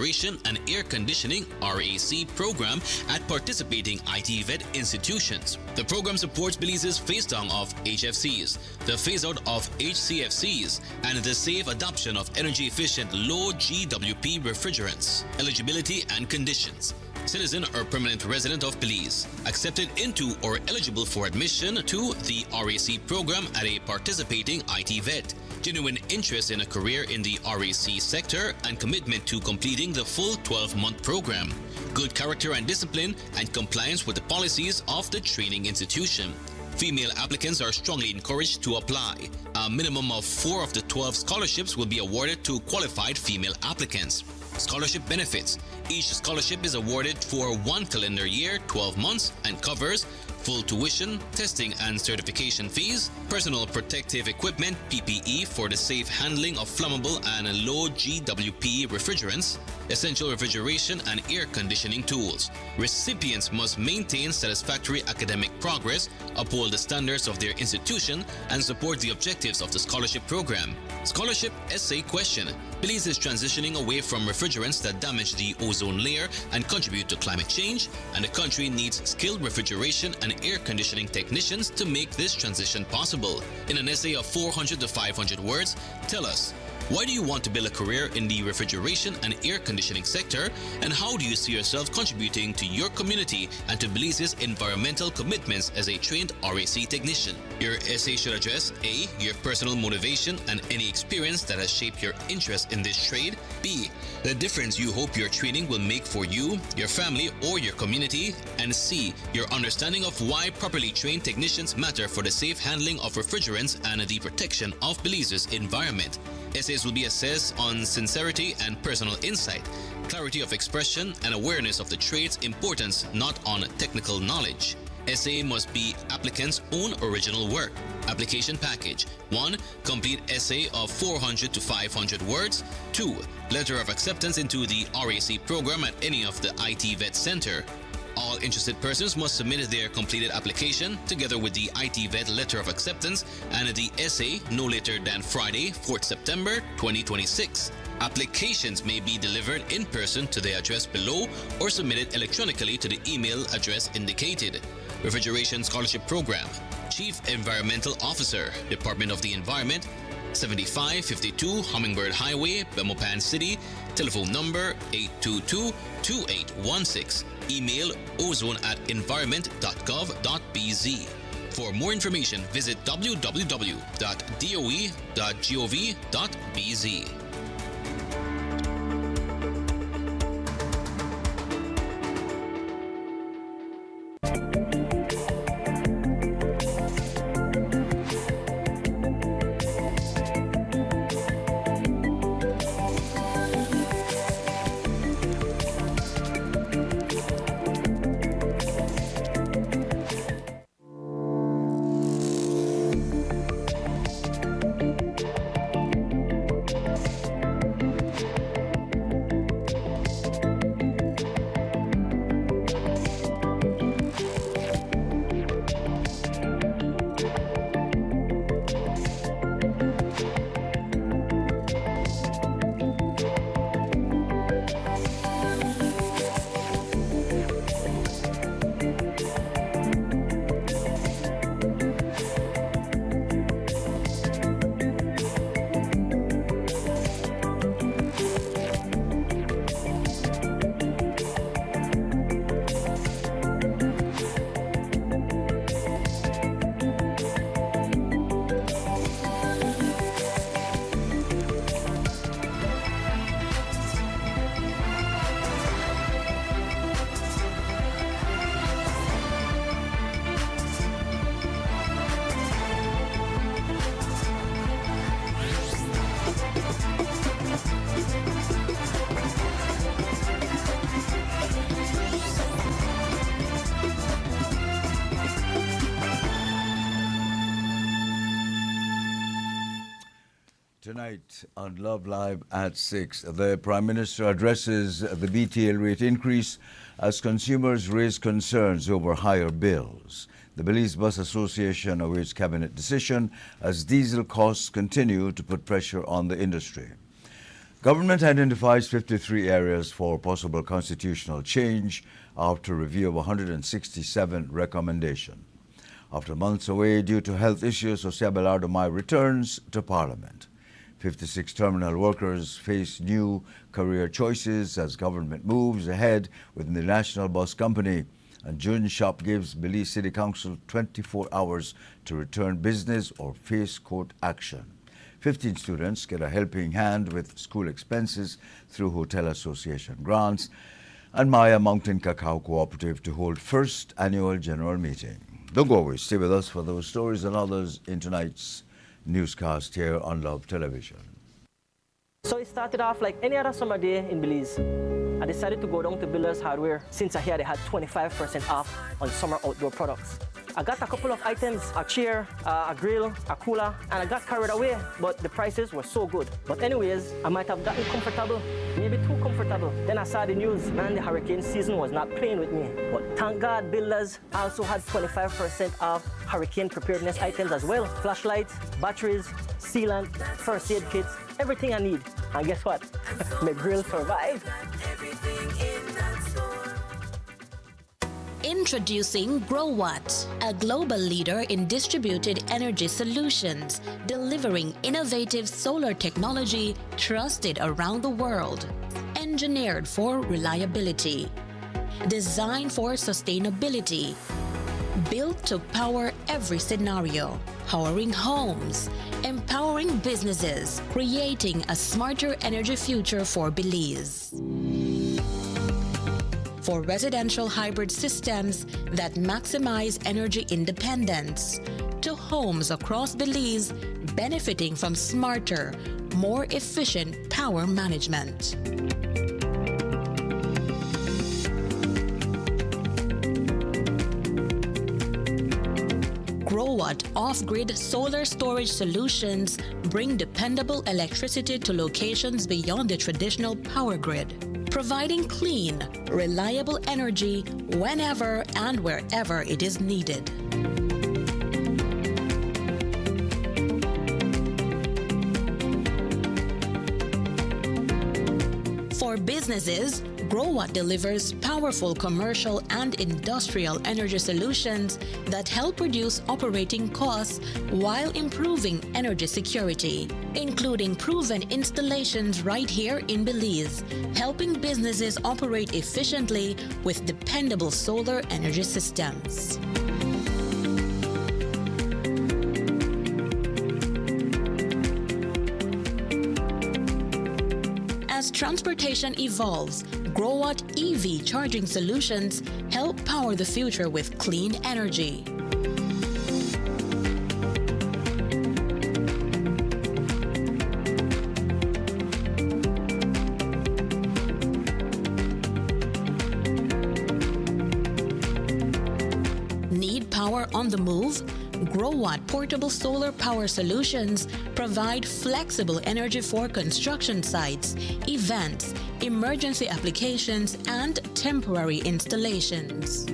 Refrigeration and Air Conditioning (RAC) program at participating IT-VET institutions. The program supports Belize's phase down of HFCs, the phase out of HCFCs, and the safe adoption of energy-efficient low GWP refrigerants. Eligibility and conditions. Citizen or permanent resident of Belize, accepted into or eligible for admission to the RAC program at a participating IT-VET. Genuine interest in a career in the RAC sector and commitment to completing the full 12-month program. Good character and discipline and compliance with the policies of the training institution. Female applicants are strongly encouraged to apply. A minimum of 4 of the 12 scholarships will be awarded to qualified female applicants. Scholarship benefits. Each scholarship is awarded for 1 calendar year, 12 months, and covers full tuition, testing and certification fees, personal protective equipment (PPE) for the safe handling of flammable and low GWP refrigerants, essential refrigeration and air conditioning tools. Recipients must maintain satisfactory academic progress, uphold the standards of their institution, and support the objectives of the scholarship program. Scholarship essay question. Belize is transitioning away from refrigerants that damage the ozone layer and contribute to climate change, and the country needs skilled refrigeration and air conditioning technicians to make this transition possible. In an essay of 400 to 500 words, tell us, why do you want to build a career in the refrigeration and air conditioning sector, and how do you see yourself contributing to your community and to Belize's environmental commitments as a trained RAC technician? Your essay should address A. Your personal motivation and any experience that has shaped your interest in this trade. B. The difference you hope your training will make for you, your family, or your community. And C. Your understanding of why properly trained technicians matter for the safe handling of refrigerants and the protection of Belize's environment. Essays will be assessed on sincerity and personal insight, clarity of expression, and awareness of the trade's importance, not on technical knowledge. Essay must be applicant's own original work. Application package. 1. Complete essay of 400 to 500 words. 2. Letter of acceptance into the RAC program at any of the IT-VET Center. All interested persons must submit their completed application together with the IT-VET letter of acceptance and the essay no later than Friday, 4th September 2026. Applications may be delivered in person to the address below or submitted electronically to the email address indicated. Refrigeration Scholarship Program. Chief Environmental Officer, Department of the Environment, 7552 Hummingbird Highway, Belmopan City. Telephone number 822-2816. Email ozone@environment.gov.bz. For more information, visit www.doe.gov.bz. Tonight on Love Live at 6, the Prime Minister addresses the BTL rate increase as consumers raise concerns over higher bills. The Belize Bus Association awaits cabinet decision as diesel costs continue to put pressure on the industry. Government identifies 53 areas for possible constitutional change after review of 167 recommendations. After months away due to health issues, Jose Abelardo Mai returns to Parliament. 56 terminal workers face new career choices as government moves ahead within the National Bus Company. And June Shop gives Belize City Council 24 hours to return business or face court action. 15 students get a helping hand with school expenses through Hotel Association grants. And Maya Mountain Cacao Cooperative to hold first annual general meeting. Don't go away. Stay with us for those stories and others in tonight's newscast here on Love Television. So it started off like any other summer day in Belize. I decided to go down to Builders Hardware since I heard they had 25% off on summer outdoor products. I got a couple of items, a chair, a grill, a cooler, and I got carried away, but the prices were so good. But anyways, I might have gotten comfortable, maybe too comfortable. Then I saw the news, man, the hurricane season was not playing with me. But thank God Builders also had 25% off hurricane preparedness items as well. Flashlights, batteries, sealant, first aid kits, everything I need. And guess what? My grill survived. Introducing GrowWatt, a global leader in distributed energy solutions, delivering innovative solar technology trusted around the world. Engineered for reliability, designed for sustainability, built to power every scenario, powering homes, empowering businesses, creating a smarter energy future for Belize. For residential hybrid systems that maximize energy independence, to homes across Belize benefiting from smarter, more efficient power management. GrowWatt off-grid solar storage solutions bring dependable electricity to locations beyond the traditional power grid, providing clean, reliable energy whenever and wherever it is needed. For businesses, GrowWatt delivers powerful commercial and industrial energy solutions that help reduce operating costs while improving energy security, including proven installations right here in Belize, helping businesses operate efficiently with dependable solar energy systems. As transportation evolves, GrowWatt EV charging solutions help power the future with clean energy. Need power on the move? GrowWatt portable solar power solutions provide flexible energy for construction sites, events, emergency applications, and temporary installations.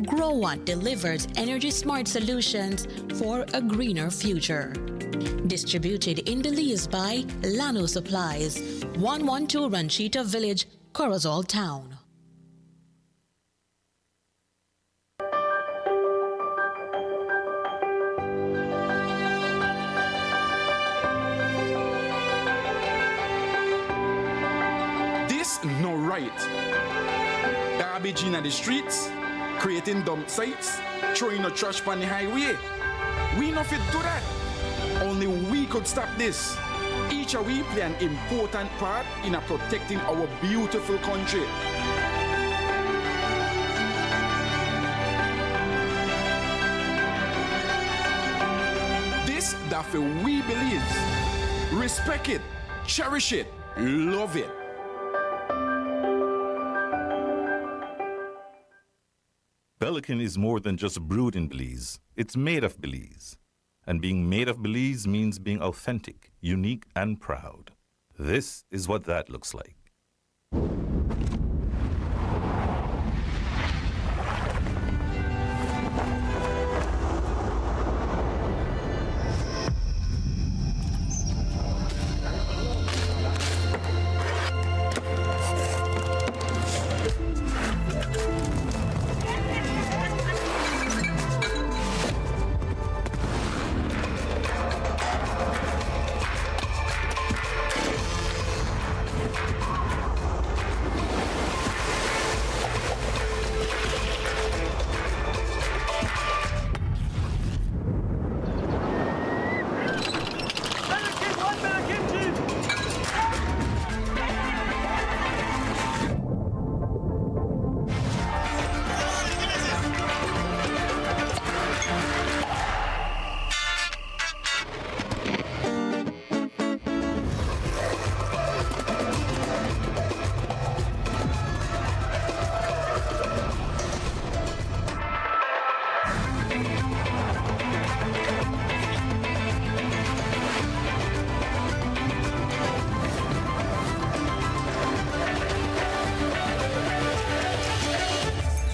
GrowWatt delivers energy-smart solutions for a greener future. Distributed in Belize by Lano Supplies, 112 Ranchita Village, Corozal Town. No right. Garbage in the streets, creating dump sites, throwing the trash on the highway. We not fit do that. Only we could stop this. Each of we play an important part in protecting our beautiful country. This that we believe. Respect it, cherish it, love it. Pelican is more than just brewed in Belize. It's made of Belize. And being made of Belize means being authentic, unique, and proud. This is what that looks like.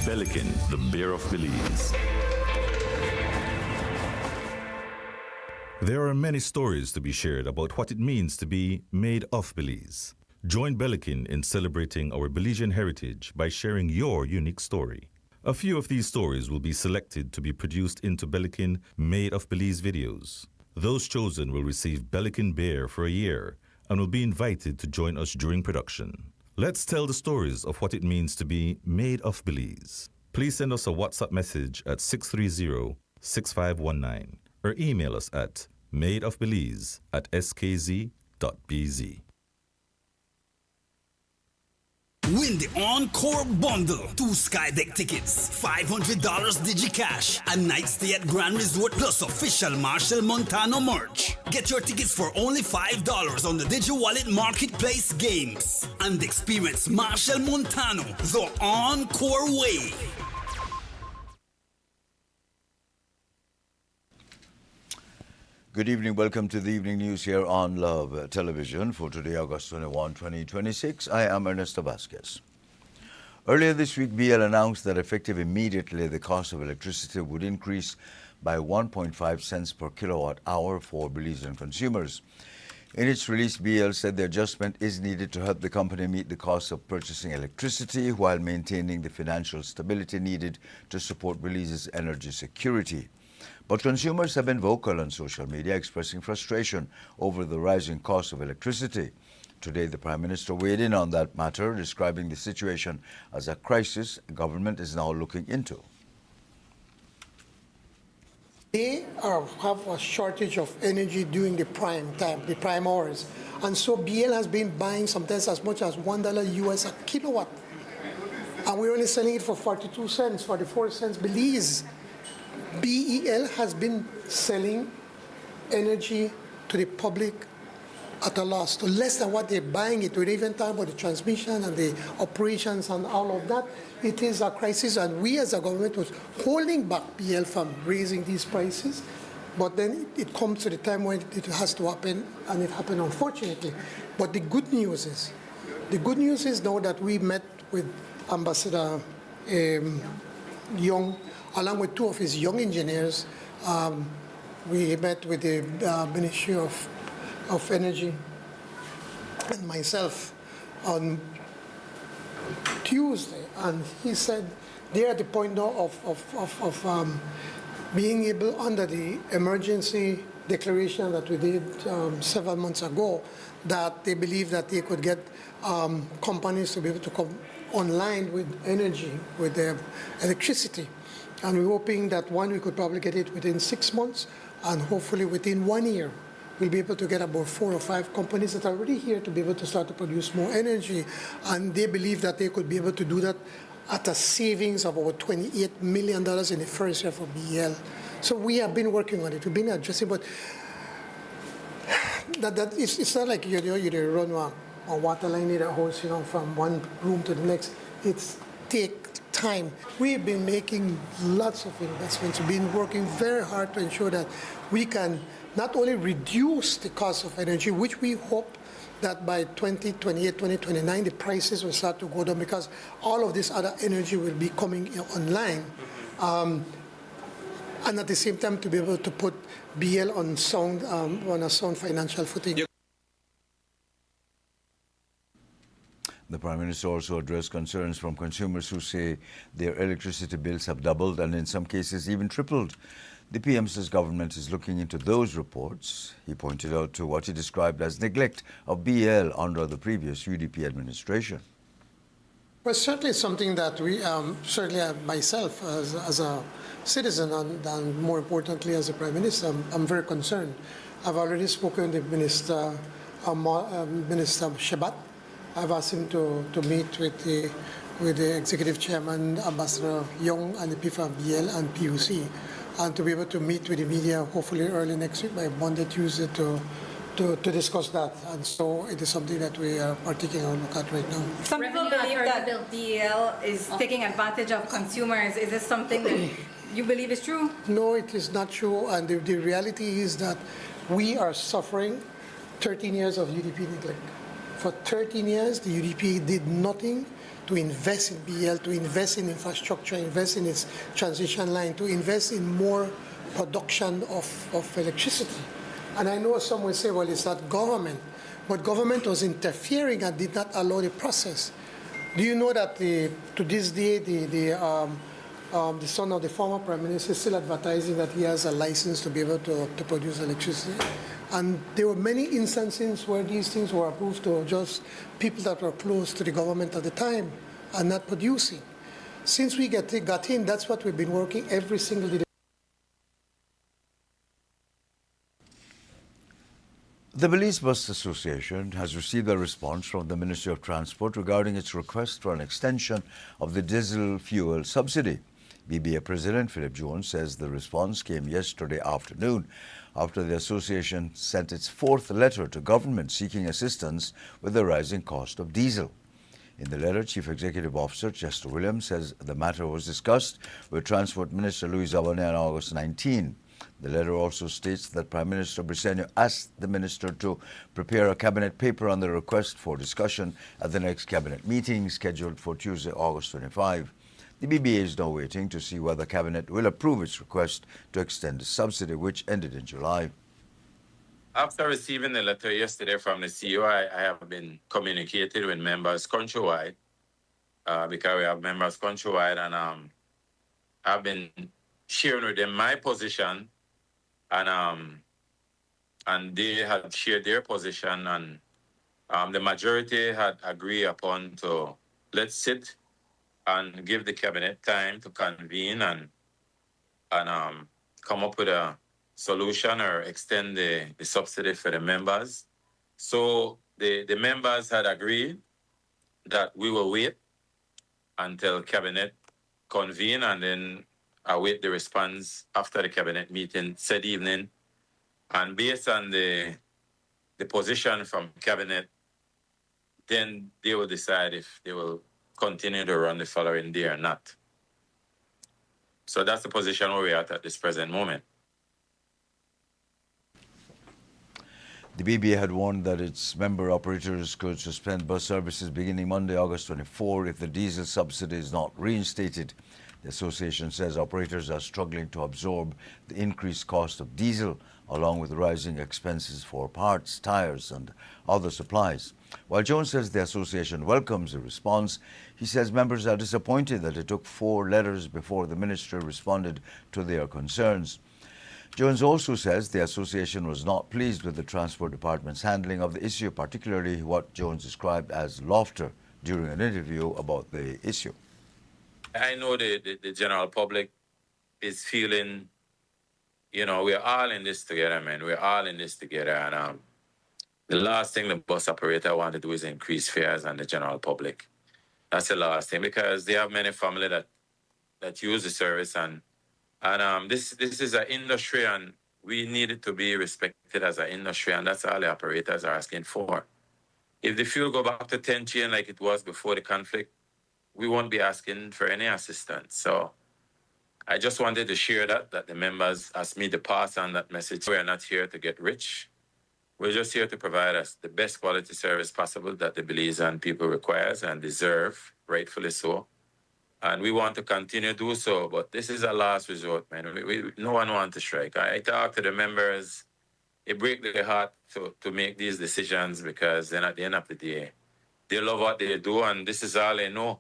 Belikin, the beer of Belize. There are many stories to be shared about what it means to be made of Belize. Join Belikin in celebrating our Belizean heritage by sharing your unique story. A few of these stories will be selected to be produced into Belikin Made of Belize videos. Those chosen will receive Belikin beer for a year and will be invited to join us during production. Let's tell the stories of what it means to be made of Belize. Please send us a WhatsApp message at 630-6519 or email us at madeofbelize@skz.bz. Win the Encore Bundle. 2 Skydeck tickets, $500 DigiCash, a night stay at Grand Resort plus official Marshall Montano merch. Get your tickets for only $5 on the DigiWallet Marketplace games. And experience Marshall Montano the Encore way. Good evening. Welcome to the evening news here on Love Television for today, August 21, 2026. I am Ernesto Vasquez. Earlier this week, BL announced that effective immediately, the cost of electricity would increase by 1.5 cents per kilowatt hour for Belizean consumers. In its release, BL said the adjustment is needed to help the company meet the cost of purchasing electricity while maintaining the financial stability needed to support Belize's energy security. But consumers have been vocal on social media expressing frustration over the rising cost of electricity. Today, the Prime Minister weighed in on that matter, describing the situation as a crisis the government is now looking into. They have a shortage of energy during the prime time, the prime hours. And so BL has been buying sometimes as much as $1 US a kilowatt. And we're only selling it for 42 cents, 44 cents Belize. BEL has been selling energy to the public at a loss, to less than what they're buying it. We're even talking about the transmission and the operations and all of that. It is a crisis, and we as a government was holding back BL from raising these prices. But then it comes to the time when it has to happen, and it happened unfortunately. But the good news is now that we met with Ambassador Young, along with 2 of his young engineers. We met with the Ministry of Energy and myself on Tuesday, and he said they're at the point now of being able, under the emergency declaration that we did several months ago, that they believe that they could get companies to be able to come online with energy, with their electricity. And we're hoping that we could probably get it within 6 months, and hopefully within 1 year, we'll be able to get about 4 or 5 companies that are already here to be able to start to produce more energy. And they believe that they could be able to do that at a savings of about $28 million in the first year for BL. So we have been working on it. We've been addressing, but it's not like you run a water line in a house, from one room to the next. It's take time. We've been making lots of investments. We've been working very hard to ensure that we can not only reduce the cost of energy, which we hope that by 2028, 2029, the prices will start to go down because all of this other energy will be coming online. And at the same time, to be able to put BL on a sound financial footing. The Prime Minister also addressed concerns from consumers who say their electricity bills have doubled and in some cases even tripled. The PM says government is looking into those reports. He pointed out to what he described as neglect of BL under the previous UDP administration. Well, certainly something that we, certainly myself as a citizen and more importantly as a Prime Minister, I'm very concerned. I've already spoken to Minister Shebat. I've asked him to meet with the Executive Chairman, Ambassador Young, and the PIFA BL and PUC, and to be able to meet with the media hopefully early next week, by Monday, Tuesday, to discuss that. And so it is something that we are taking a look at right now. Some people believe that BL is taking advantage of consumers. Is this something that you believe is true? No, it is not true. And the reality is that we are suffering 13 years of UDP neglect. For 13 years, the UDP did nothing to invest in BL, to invest in infrastructure, invest in its transition line, to invest in more production of electricity. And I know some will say, well, it's not government, but government was interfering and did not allow the process. Do you know that to this day, the son of the former prime minister is still advertising that he has a license to be able to produce electricity? And there were many instances where these things were approved to just people that were close to the government at the time and not producing. Since we got in, that's what we've been working every single day. The Belize Bus Association has received a response from the Ministry of Transport regarding its request for an extension of the diesel fuel subsidy. BBA President Philip Jones says the response came yesterday afternoon after the association sent its fourth letter to government seeking assistance with the rising cost of diesel. In the letter, Chief Executive Officer Chester Williams says the matter was discussed with Transport Minister Louis Abonnet on August 19. The letter also states that Prime Minister Briceño asked the minister to prepare a cabinet paper on the request for discussion at the next cabinet meeting scheduled for Tuesday, August 25. The BBA is now waiting to see whether Cabinet will approve its request to extend the subsidy, which ended in July. After receiving the letter yesterday from the CEO, I have been communicating with members countrywide because we have members countrywide, and I've been sharing with them my position, and they had shared their position, and the majority had agreed upon to let's sit and give the cabinet time to convene and come up with a solution or extend the subsidy for the members. So the members had agreed that we will wait until cabinet convene and then await the response after the cabinet meeting said evening. And based on the position from cabinet, then they will decide if they will continue to run the following day or not. So that's the position where we are at this present moment. The BBA had warned that its member operators could suspend bus services beginning Monday, August 24, if the diesel subsidy is not reinstated. The association says operators are struggling to absorb the increased cost of diesel, along with rising expenses for parts, tires, and other supplies. While Jones says the association welcomes the response, he says members are disappointed that it took 4 letters before the minister responded to their concerns. Jones also says the association was not pleased with the Transport Department's handling of the issue, particularly what Jones described as laughter during an interview about the issue. I know the general public is feeling, you know, we're all in this together, man. We're all in this together. And the last thing the bus operator want to do is increase fares on the general public. That's the last thing, because they have many families that use the service, and this is an industry, and we need it to be respected as an industry, and that's all the operators are asking for. If the fuel go back to 10 chain like it was before the conflict, we won't be asking for any assistance. So I just wanted to share that the members asked me to pass on that message. We are not here to get rich. We're just here to provide us the best quality service possible that the Belizean people requires and deserve, rightfully so. And we want to continue to do so, but this is a last resort, man. No one wants to strike. I talk to the members. It breaks their heart to make these decisions, because then at the end of the day, they love what they do, and this is all they know.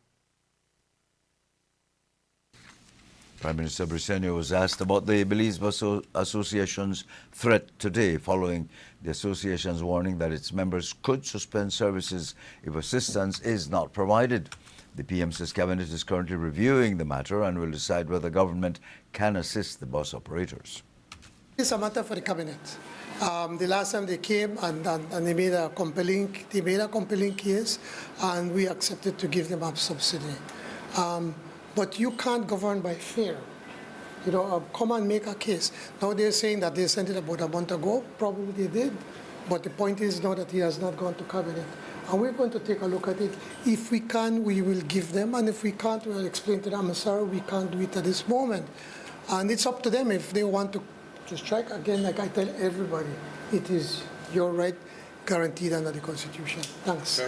Prime Minister Briceño was asked about the Belize Bus Association's threat today, following the association's warning that its members could suspend services if assistance is not provided. The PM says Cabinet is currently reviewing the matter and will decide whether government can assist the bus operators. It's a matter for the Cabinet. The last time they came and they made a compelling case, and we accepted to give them a subsidy. But you can't govern by fear. You know, come and make a case. Now they're saying that they sent it about a month ago. Probably they did. But the point is now that he has not gone to Cabinet. And we're going to take a look at it. If we can, we will give them. And if we can't, we'll explain to them, I'm sorry, we can't do it at this moment. And it's up to them if they want to strike. Again, like I tell everybody, it is your right. guaranteed under the Constitution. Thanks.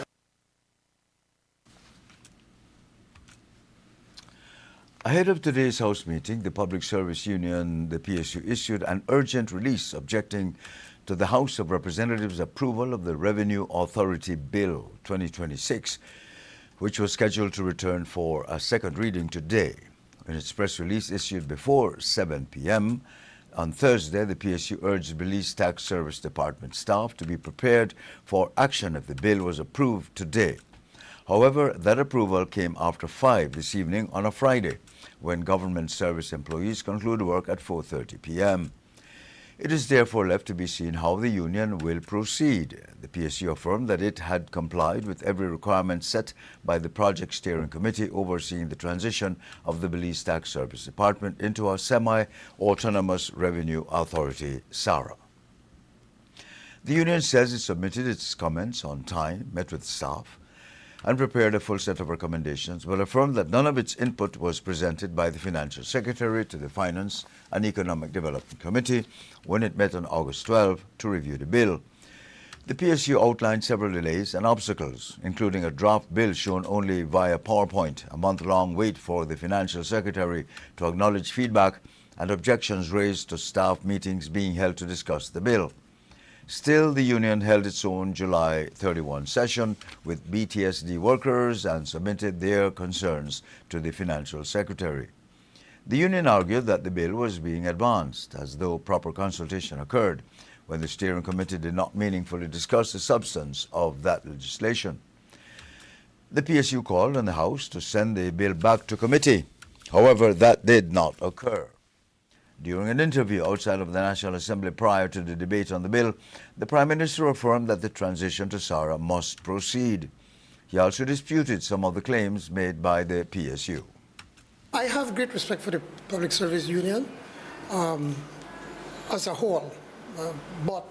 Ahead of today's House meeting, the Public Service Union, the PSU, issued an urgent release objecting to the House of Representatives' approval of the Revenue Authority Bill 2026, which was scheduled to return for a second reading today. In its press release issued before 7 p.m. on Thursday, the PSU urged Belize Tax Service Department staff to be prepared for action if the bill was approved today. However, that approval came after 5 this evening on a Friday, when government service employees conclude work at 4:30 p.m. It is therefore left to be seen how the union will proceed. The PSU affirmed that it had complied with every requirement set by the Project Steering Committee overseeing the transition of the Belize Tax Service Department into a semi-autonomous revenue authority, SARA. The union says it submitted its comments on time, met with staff, and prepared a full set of recommendations, but affirmed that none of its input was presented by the Financial Secretary to the Finance and Economic Development Committee when it met on August 12 to review the bill. The PSU outlined several delays and obstacles, including a draft bill shown only via PowerPoint, a month-long wait for the Financial Secretary to acknowledge feedback, and objections raised to staff meetings being held to discuss the bill. Still, the union held its own July 31 session with BTSD workers and submitted their concerns to the Financial Secretary. The union argued that the bill was being advanced as though proper consultation occurred when the steering committee did not meaningfully discuss the substance of that legislation. The PSU called on the House to send the bill back to committee. However, that did not occur. During an interview outside of the National Assembly prior to the debate on the bill, the Prime Minister affirmed that the transition to SARA must proceed. He also disputed some of the claims made by the PSU. I have great respect for the Public Service Union as a whole, but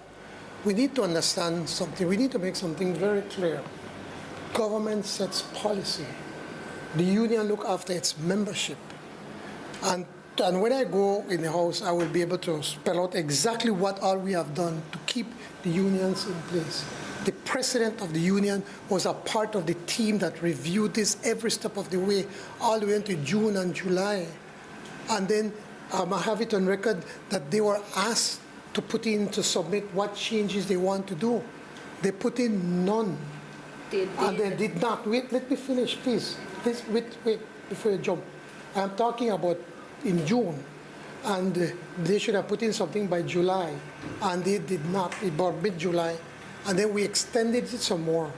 we need to understand something. We need to make something very clear. Government sets policy. The union look after its membership. And when I go in the House, I will be able to spell out exactly what all we have done to keep the unions in place. The president of the union was a part of the team that reviewed this every step of the way, all the way into June and July. And then I have it on record that they were asked to submit what changes they want to do. They put in none. And they did not. Wait, let me finish, please. Please, wait, before you jump. I'm talking about in June, and they should have put in something by July, and they did not. About mid-July, and then we extended it some more,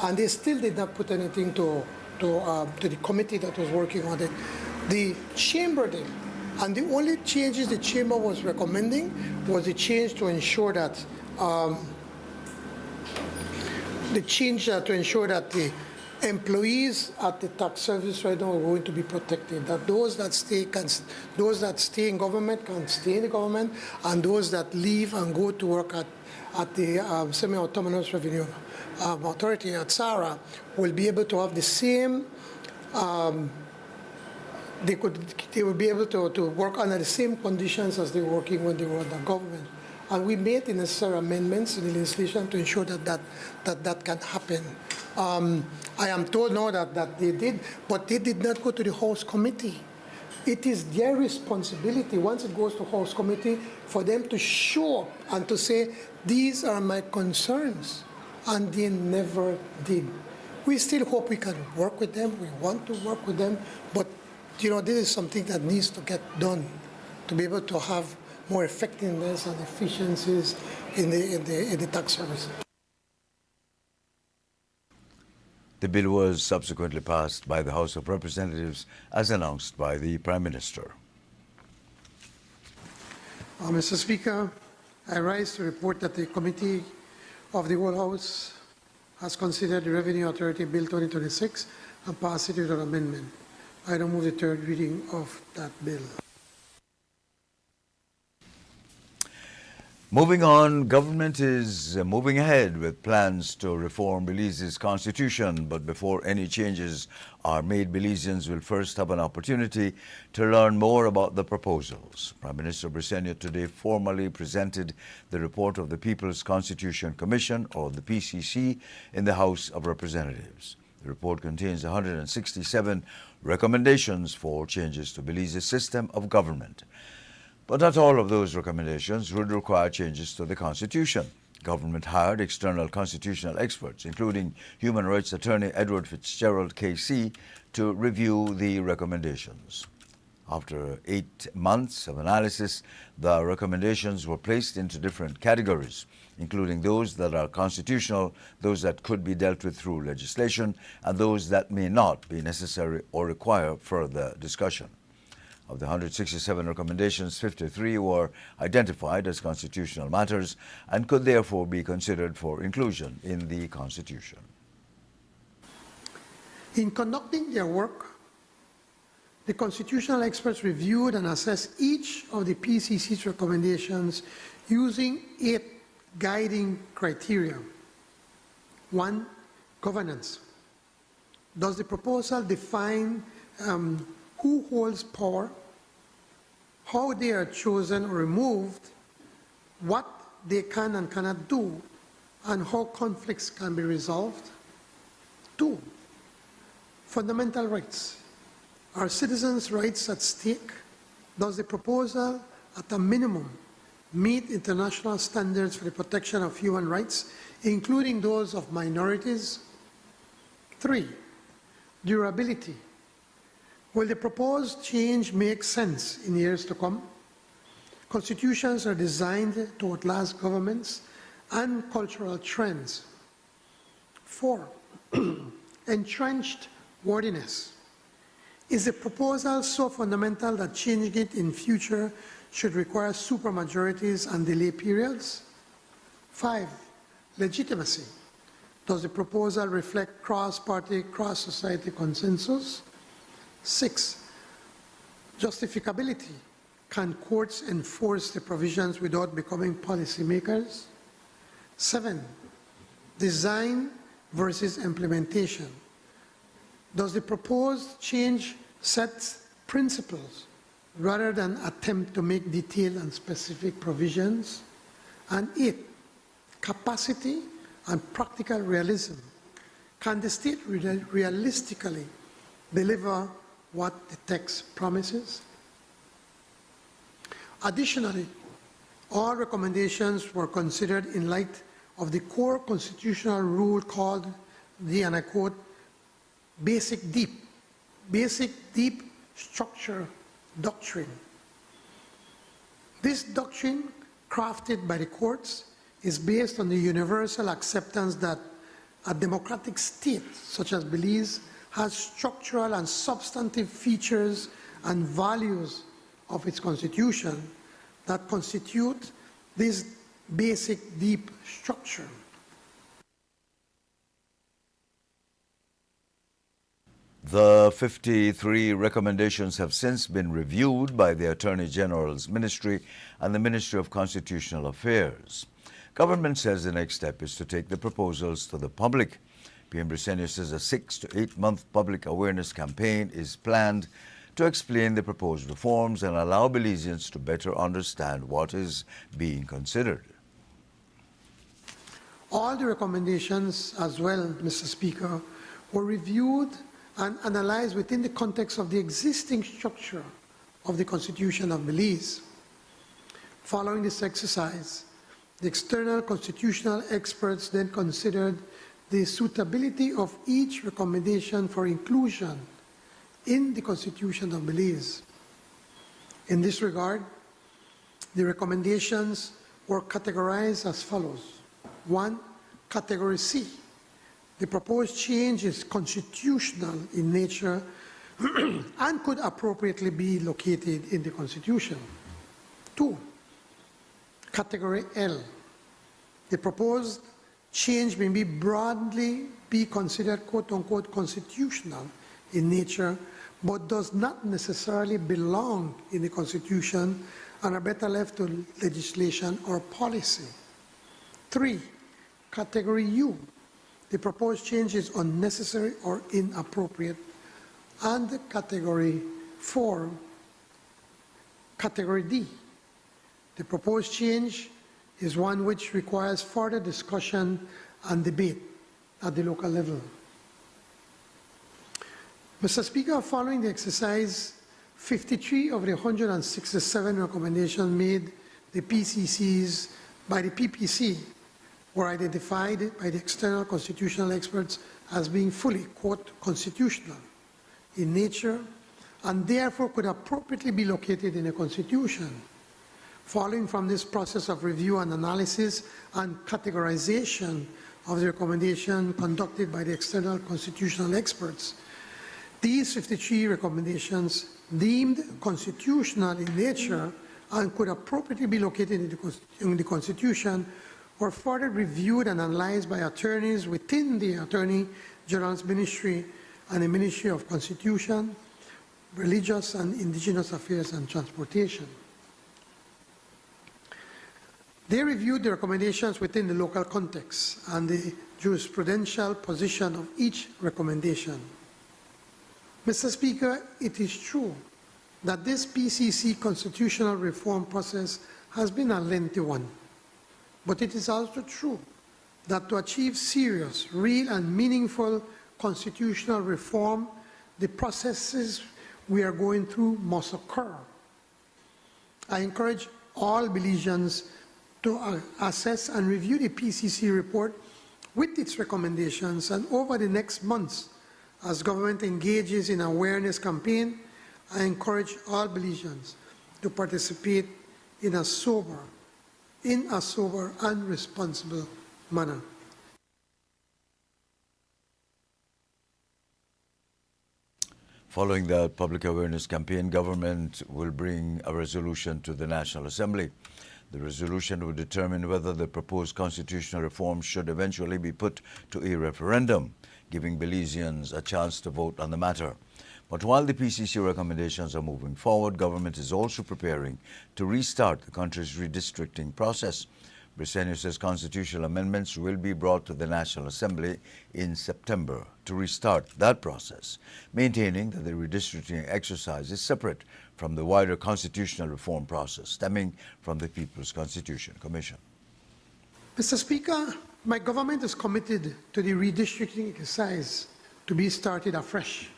and they still did not put anything to the committee that was working on it. The chamber did, and the only changes the chamber was recommending was the change to ensure that the employees at the tax service right now are going to be protected. That those that stay in government can stay in the government, and those that leave and go to work at the semi-autonomous revenue authority at SARA will be able to have the same. They will be able to work under the same conditions as they were working when they were under government. And we made the necessary amendments in the legislation to ensure that can happen. I am told now that they did, but they did not go to the House Committee. It is their responsibility, once it goes to House Committee, for them to show up and to say, these are my concerns. And they never did. We still hope we can work with them. We want to work with them. But, this is something that needs to get done to be able to have more effectiveness and efficiencies in the tax service. The bill was subsequently passed by the House of Representatives as announced by the Prime Minister. Mr. Speaker, I rise to report that the Committee of the Whole House has considered the Revenue Authority Bill 2026 and passed it with an amendment. I now move the third reading of that bill. Moving on, government is moving ahead with plans to reform Belize's constitution, but before any changes are made, Belizeans will first have an opportunity to learn more about the proposals. Prime Minister Briceño today formally presented the report of the People's Constitution Commission, or the PCC, in the House of Representatives. The report contains 167 recommendations for changes to Belize's system of government. But not all of those recommendations would require changes to the Constitution. Government hired external constitutional experts, including human rights attorney Edward Fitzgerald KC, to review the recommendations. After 8 months of analysis, the recommendations were placed into different categories, including those that are constitutional, those that could be dealt with through legislation, and those that may not be necessary or require further discussion. Of the 167 recommendations, 53 were identified as constitutional matters and could therefore be considered for inclusion in the Constitution. In conducting their work, the constitutional experts reviewed and assessed each of the PCC's recommendations using 8 guiding criteria. 1, governance. Does the proposal define who holds power, how they are chosen or removed, what they can and cannot do, and how conflicts can be resolved? 2, fundamental rights. Are citizens' rights at stake? Does the proposal, at a minimum, meet international standards for the protection of human rights, including those of minorities? 3, durability. Will the proposed change make sense in years to come? Constitutions are designed to outlast governments and cultural trends. 4, entrenched wordiness. Is the proposal so fundamental that changing it in future should require supermajorities and delay periods? 5, legitimacy. Does the proposal reflect cross-party, cross-society consensus? 6, justificability. Can courts enforce the provisions without becoming policymakers? 7, design versus implementation. Does the proposed change set principles rather than attempt to make detailed and specific provisions? And 8, capacity and practical realism. Can the state realistically deliver what the text promises? Additionally, all recommendations were considered in light of the core constitutional rule called the, and I quote, basic deep structure doctrine. This doctrine, crafted by the courts, is based on the universal acceptance that a democratic state, such as Belize, has structural and substantive features and values of its constitution that constitute this basic deep structure. The 53 recommendations have since been reviewed by the Attorney General's Ministry and the Ministry of Constitutional Affairs. Government says the next step is to take the proposals to the public. PM Briceño says a 6 to 8 month public awareness campaign is planned to explain the proposed reforms and allow Belizeans to better understand what is being considered. All the recommendations as well, Mr. Speaker, were reviewed and analyzed within the context of the existing structure of the Constitution of Belize. Following this exercise, the external constitutional experts then considered the suitability of each recommendation for inclusion in the Constitution of Belize. In this regard, the recommendations were categorized as follows. 1, Category C. The proposed change is constitutional in nature and could appropriately be located in the Constitution. 2, Category L. The proposed change may be broadly be considered quote-unquote constitutional in nature, but does not necessarily belong in the Constitution and are better left to legislation or policy. 3, Category U, the proposed change is unnecessary or inappropriate. And Category 4, Category D, the proposed change is one which requires further discussion and debate at the local level. Mr. Speaker, following the exercise, 53 of the 167 recommendations made the PCCs by the PPC were identified by the external constitutional experts as being fully, quote, constitutional in nature and therefore could appropriately be located in a constitution. Following from this process of review and analysis and categorization of the recommendation conducted by the external constitutional experts, these 53 recommendations deemed constitutional in nature and could appropriately be located in the Constitution were further reviewed and analyzed by attorneys within the Attorney General's Ministry and the Ministry of Constitution, Religious and Indigenous Affairs and Transportation. They reviewed the recommendations within the local context and the jurisprudential position of each recommendation. Mr. Speaker, it is true that this PCC constitutional reform process has been a lengthy one, but it is also true that to achieve serious, real and meaningful constitutional reform, the processes we are going through must occur. I encourage all Belizeans to assess and review the PCC report with its recommendations, and over the next months, as government engages in awareness campaign, I encourage all Belizeans to participate in a sober and responsible manner. Following the public awareness campaign, government will bring a resolution to the National Assembly. The resolution will determine whether the proposed constitutional reform should eventually be put to a referendum, giving Belizeans a chance to vote on the matter. But while the PCC recommendations are moving forward, government is also preparing to restart the country's redistricting process. Briceño says constitutional amendments will be brought to the National Assembly in September to restart that process, maintaining that the redistricting exercise is separate from the wider constitutional reform process stemming from the People's Constitution Commission. Mr. Speaker, my government is committed to the redistricting exercise to be started afresh.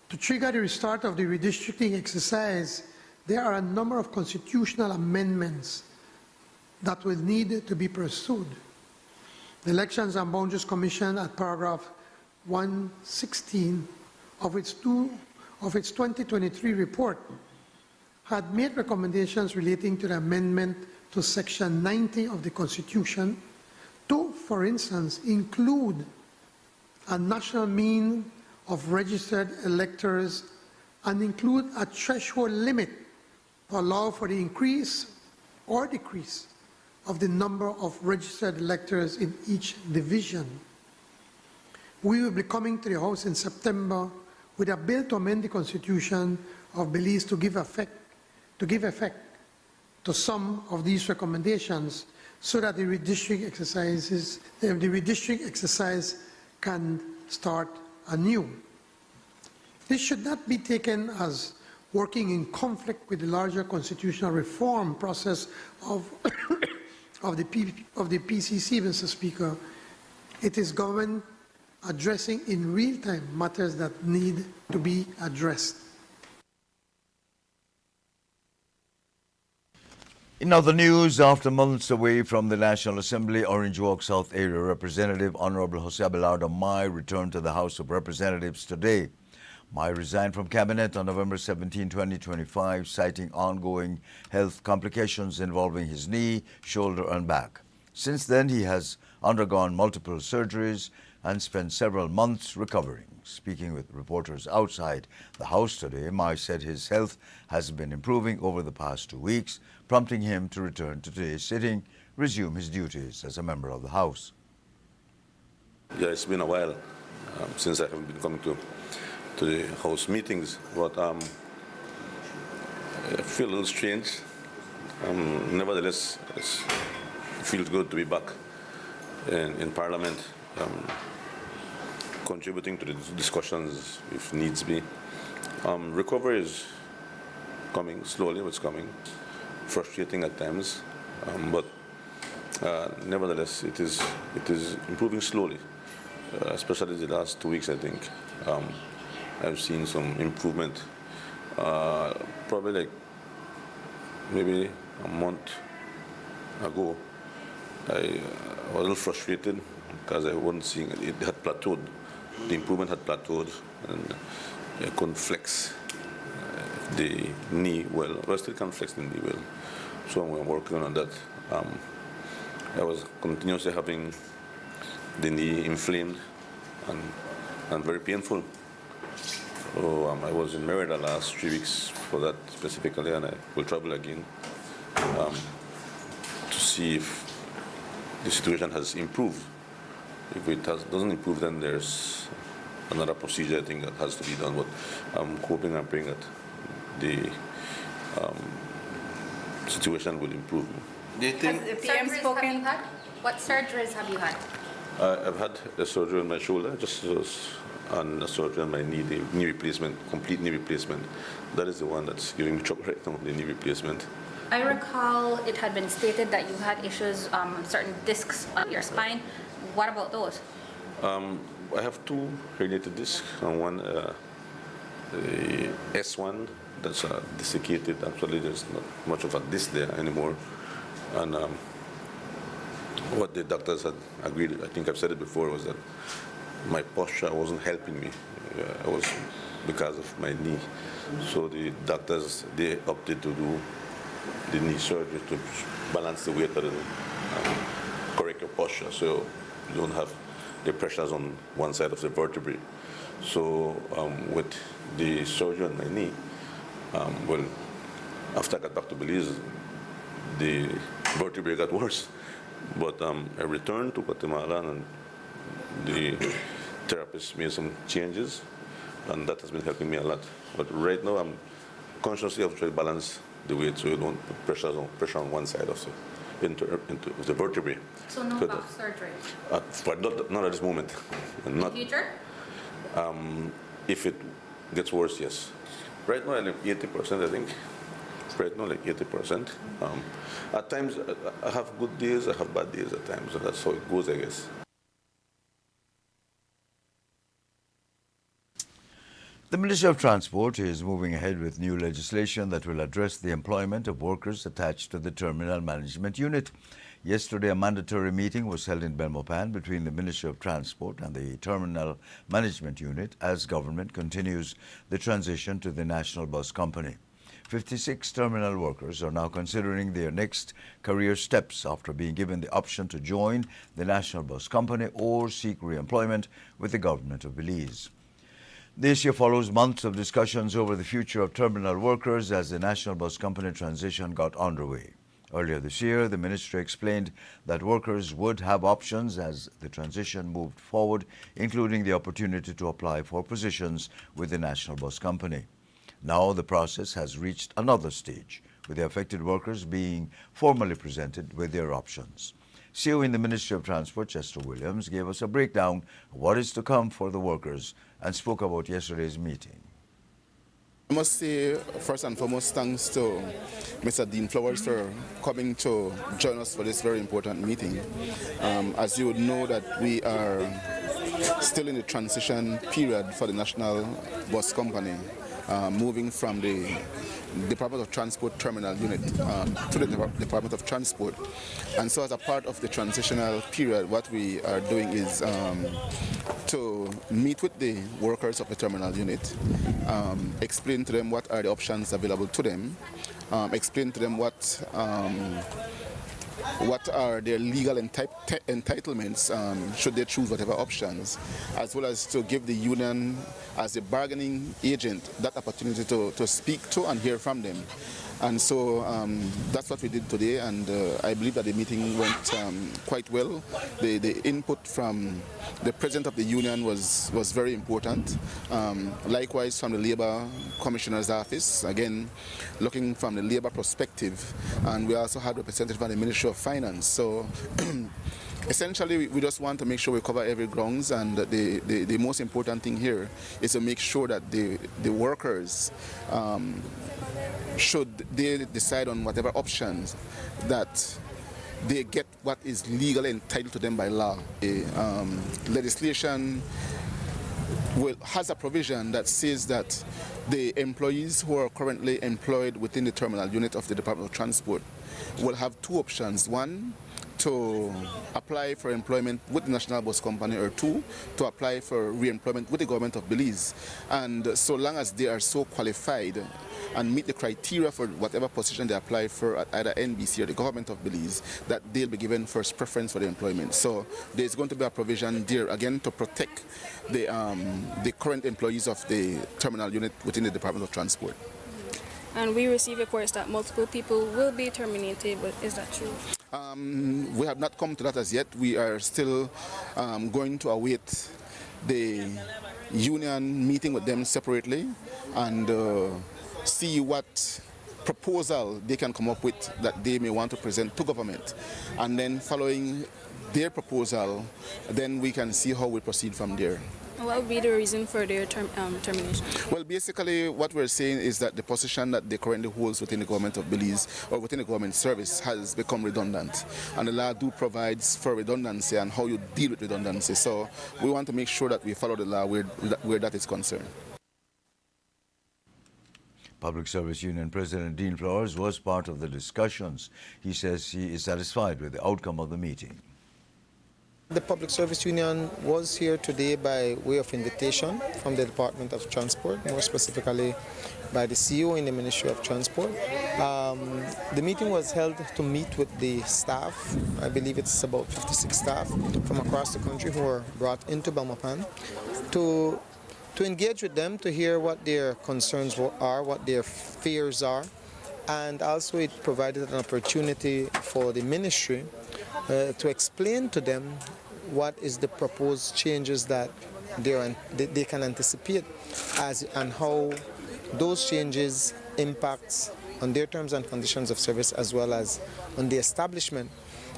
To trigger the restart of the redistricting exercise, there are a number of constitutional amendments that will need to be pursued. The Elections and Boundaries Commission, at paragraph 116 of its 2023 report, had made recommendations relating to the amendment to Section 90 of the Constitution to, for instance, include a national mean of registered electors and include a threshold limit to allow for the increase or decrease of the number of registered electors in each division. We will be coming to the House in September with a bill to amend the Constitution of Belize to give effect to some of these recommendations so that the redistricting exercise can start anew. This should not be taken as working in conflict with the larger constitutional reform process of the PCC, Mr. Speaker. It is government addressing in real time matters that need to be addressed. In other news, after months away from the National Assembly, Orange Walk South Area Representative Honorable Jose Abelardo Mai returned to the House of Representatives today. Mai resigned from Cabinet on November 17, 2025, citing ongoing health complications involving his knee, shoulder and back. Since then, he has undergone multiple surgeries and spent several months recovering. Speaking with reporters outside the House today, Mai said his health has been improving over the past 2 weeks, prompting him to return to today's sitting, resume his duties as a member of the House. Yeah, it's been a while since I have been coming to the House meetings, but I feel a little strange. Nevertheless, it feels good to be back in Parliament, contributing to the discussions if needs be. Recovery is coming slowly, but it's coming. Frustrating at times, but nevertheless, it is improving slowly. Especially the last 2 weeks, I think. I've seen some improvement. Probably like maybe a month ago, I was a little frustrated because I wasn't seeing it. It had plateaued. The improvement had plateaued, and I couldn't flex the knee well. But I still can't flex the knee well. So I'm working on that. I was continuously having the knee inflamed and very painful. So I was in Merida last 3 weeks for that specifically, and I will travel again to see if the situation has improved. If it doesn't improve, then there's another procedure I think that has to be done. But I'm hoping and praying that the situation will improve. Has the PM spoken? What surgeries have you had? I've had a surgery on my shoulder, and a surgery on my knee, the knee replacement, complete knee replacement. That is the one that's giving me trouble right now, the knee replacement. I recall it had been stated that you had issues, certain discs on your spine. What about those? I have 2 herniated discs, and one the S1 that's desiccated. Actually, there's not much of a disc there anymore. And what the doctors had agreed, I think I've said it before, was that my posture wasn't helping me. I was because of my knee. So the doctors, they opted to do the knee surgery to balance the weight a little, correct your posture so you don't have the pressures on one side of the vertebrae. So with the surgery on my knee, well, after I got back to Belize, the vertebrae got worse. But I returned to Guatemala, and the therapist made some changes, and that has been helping me a lot. But right now, I'm consciously trying to balance the weight so you don't put pressure on one side of the vertebrae. So no back surgery? But not at this moment. In the future? If it gets worse, yes. Right now, I'm like 80%, I think. Right now, like 80%. At times, I have good days, I have bad days at times, and that's how it goes, I guess. The Ministry of Transport is moving ahead with new legislation that will address the employment of workers attached to the Terminal Management Unit. Yesterday, a mandatory meeting was held in Belmopan between the Ministry of Transport and the Terminal Management Unit as government continues the transition to the National Bus Company. 56 terminal workers are now considering their next career steps after being given the option to join the National Bus Company or seek re-employment with the government of Belize. This year follows months of discussions over the future of terminal workers as the National Bus Company transition got underway. Earlier this year, the ministry explained that workers would have options as the transition moved forward, including the opportunity to apply for positions with the National Bus Company. Now the process has reached another stage, with the affected workers being formally presented with their options. CEO in the Ministry of Transport, Chester Williams, gave us a breakdown of what is to come for the workers and spoke about yesterday's meeting. I must say, first and foremost, thanks to Mr. Dean Flowers for coming to join us for this very important meeting. As you would know, that we are still in the transition period for the National Bus Company, moving from the Department of Transport Terminal Unit to the Department of Transport. And so as a part of the transitional period, what we are doing is to meet with the workers of the terminal unit, explain to them what are the options available to them, explain to them what are their legal entitlements should they choose whatever options, as well as to give the union as a bargaining agent that opportunity to speak to and hear from them. And so that's what we did today, and I believe that the meeting went quite well. The input from the president of the union was very important. Likewise from the Labour Commissioner's Office, again, looking from the Labour perspective, and we also had representatives from the Ministry of Finance. So essentially, we just want to make sure we cover every grounds, and the most important thing here is to make sure that the workers, should they decide on whatever options, that they get what is legally entitled to them by law. The legislation has a provision that says that the employees who are currently employed within the terminal unit of the Department of Transport will have two options. One, to apply for employment with the National Bus Company, or two, to apply for re-employment with the government of Belize. And so long as they are so qualified and meet the criteria for whatever position they apply for at either NBC or the government of Belize, that they'll be given first preference for the employment. So there's going to be a provision there, again, to protect the current employees of the terminal unit within the Department of Transport. And we receive reports that multiple people will be terminated, but is that true? We have not come to that as yet. We are still going to await the union meeting with them separately and see what proposal they can come up with that they may want to present to government. And then following their proposal, then we can see how we proceed from there. What would be the reason for their termination? Well, basically what we're saying is that the position that they currently holds within the government of Belize or within the government service has become redundant. And the law do provides for redundancy and how you deal with redundancy. So we want to make sure that we follow the law where that is concerned. Public Service Union President Dean Flowers was part of the discussions. He says he is satisfied with the outcome of the meeting. The Public Service Union was here today by way of invitation from the Department of Transport, more specifically by the CEO in the Ministry of Transport. The meeting was held to meet with the staff. I believe it's about 56 staff from across the country who were brought into Belmopan to engage with them, to hear what their concerns are, what their fears are, and also it provided an opportunity for the ministry to explain to them what is the proposed changes that they can anticipate and how those changes impact on their terms and conditions of service as well as on the establishment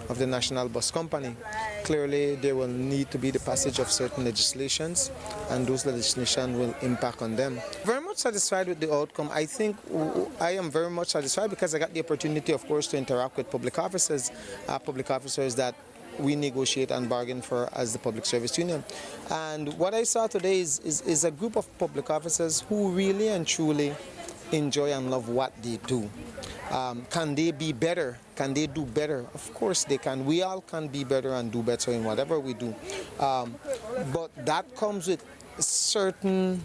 of the National Bus Company. Clearly, there will need to be the passage of certain legislations, and those legislation will impact on them. Very much satisfied with the outcome. I think I am very much satisfied because I got the opportunity, of course, to interact with public officers that we negotiate and bargain for as the Public Service Union. And what I saw today is a group of public officers who really and truly enjoy and love what they do. Can they be better? Can they do better? Of course they can. We all can be better and do better in whatever we do. But that comes with certain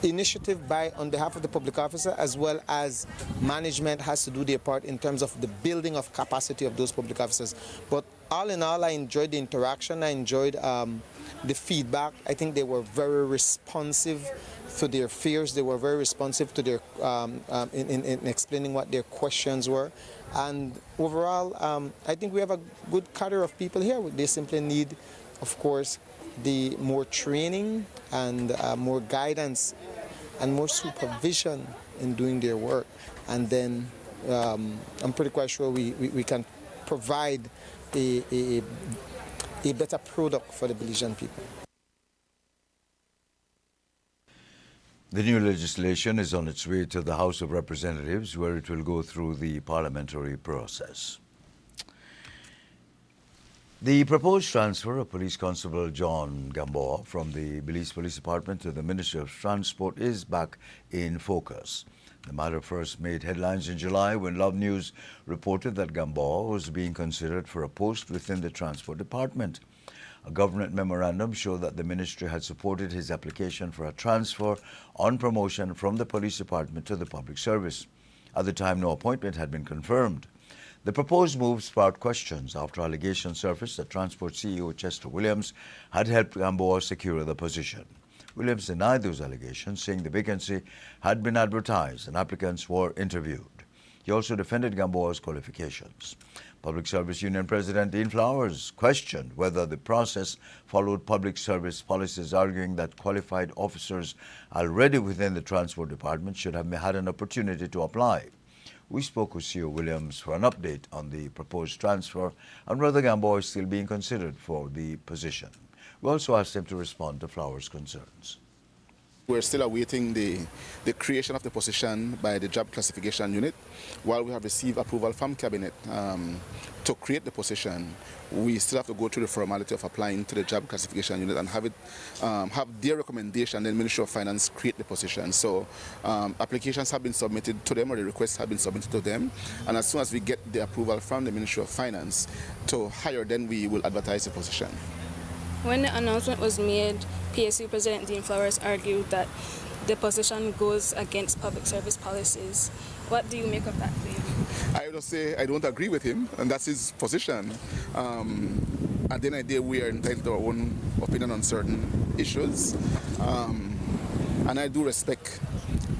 initiative on behalf of the public officer, as well as management has to do their part in terms of the building of capacity of those public officers. But all in all, I enjoyed the interaction. I enjoyed the feedback. I think they were very responsive to their fears. They were very responsive to their in explaining what their questions were. And overall, I think we have a good cadre of people here. They simply need, of course, the more training and more guidance and more supervision in doing their work. And then I'm pretty quite sure we can provide a better product for the Belizean people. The new legislation is on its way to the House of Representatives, where it will go through the parliamentary process. The proposed transfer of Police Constable John Gamboa from the Belize Police Department to the Ministry of Transport is back in focus. The matter first made headlines in July when Love News reported that Gamboa was being considered for a post within the Transport Department. A government memorandum showed that the ministry had supported his application for a transfer on promotion from the police department to the public service. At the time, no appointment had been confirmed. The proposed move sparked questions after allegations surfaced that Transport CEO Chester Williams had helped Gamboa secure the position. Williams denied those allegations, saying the vacancy had been advertised and applicants were interviewed. He also defended Gamboa's qualifications. Public Service Union President Dean Flowers questioned whether the process followed public service policies, arguing that qualified officers already within the Transport Department should have had an opportunity to apply. We spoke with CEO Williams for an update on the proposed transfer and whether Gamboa is still being considered for the position. We also asked him to respond to Flowers' concerns. We're still awaiting the creation of the position by the Job Classification Unit. While we have received approval from Cabinet to create the position, we still have to go through the formality of applying to the Job Classification Unit and have their recommendation, then Ministry of Finance create the position. So applications have been submitted to them, or the requests have been submitted to them, and as soon as we get the approval from the Ministry of Finance to hire, then we will advertise the position. When the announcement was made, PSU President Dean Flowers argued that the position goes against public service policies. What do you make of that claim? I would say I don't agree with him, and that's his position. At the end of the day, we are entitled to our own opinion on certain issues, and I do respect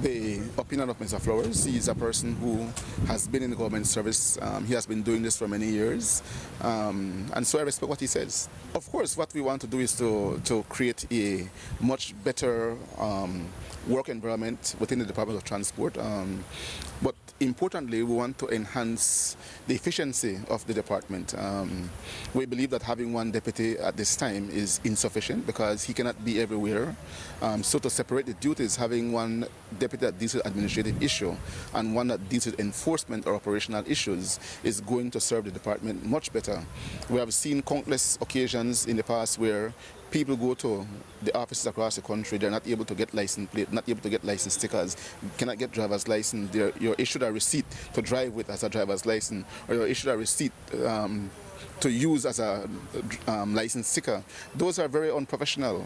the opinion of Mr. Flowers. He is a person who has been in the government service. He has been doing this for many years, and so I respect what he says. Of course, what we want to do is to create a much better work environment within the Department of Transport. But importantly, we want to enhance the efficiency of the department. We believe that having one deputy at this time is insufficient because he cannot be everywhere. So to separate the duties, having one deputy that deals with administrative issue and one that deals with enforcement or operational issues is going to serve the department much better. We have seen countless occasions in the past where people go to the offices across the country, they're not able to get license plate, not able to get license stickers, cannot get driver's license, you're issued a receipt to drive with as a driver's license, or you're issued a receipt to use as a license sticker. Those are very unprofessional.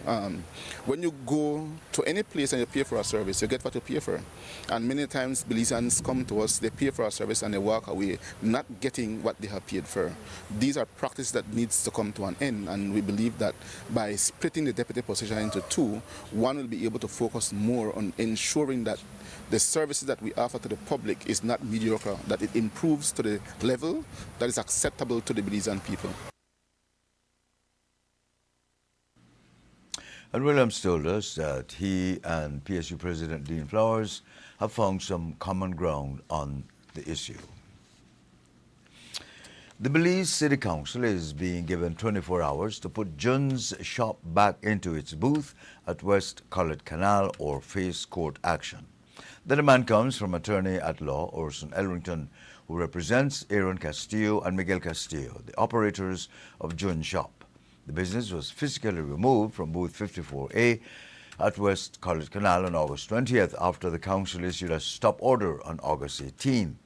When you go to any place and you pay for a service, you get what you pay for. And many times Belizeans come to us, they pay for our service and they walk away not getting what they have paid for. These are practices that needs to come to an end, and we believe that by splitting the deputy position into two, one will be able to focus more on ensuring that the services that we offer to the public is not mediocre, that it improves to the level that is acceptable to the Belizean people. And Williams told us that he and PSU President Dean Flowers have found some common ground on the issue. The Belize City Council is being given 24 hours to put Jun's shop back into its booth at West Collett Canal or face court action. The demand comes from attorney at law Orson Elrington, who represents Aaron Castillo and Miguel Castillo, the operators of Jun's shop. The business was physically removed from booth 54A at West Collett Canal on August 20th after the council issued a stop order on August 18.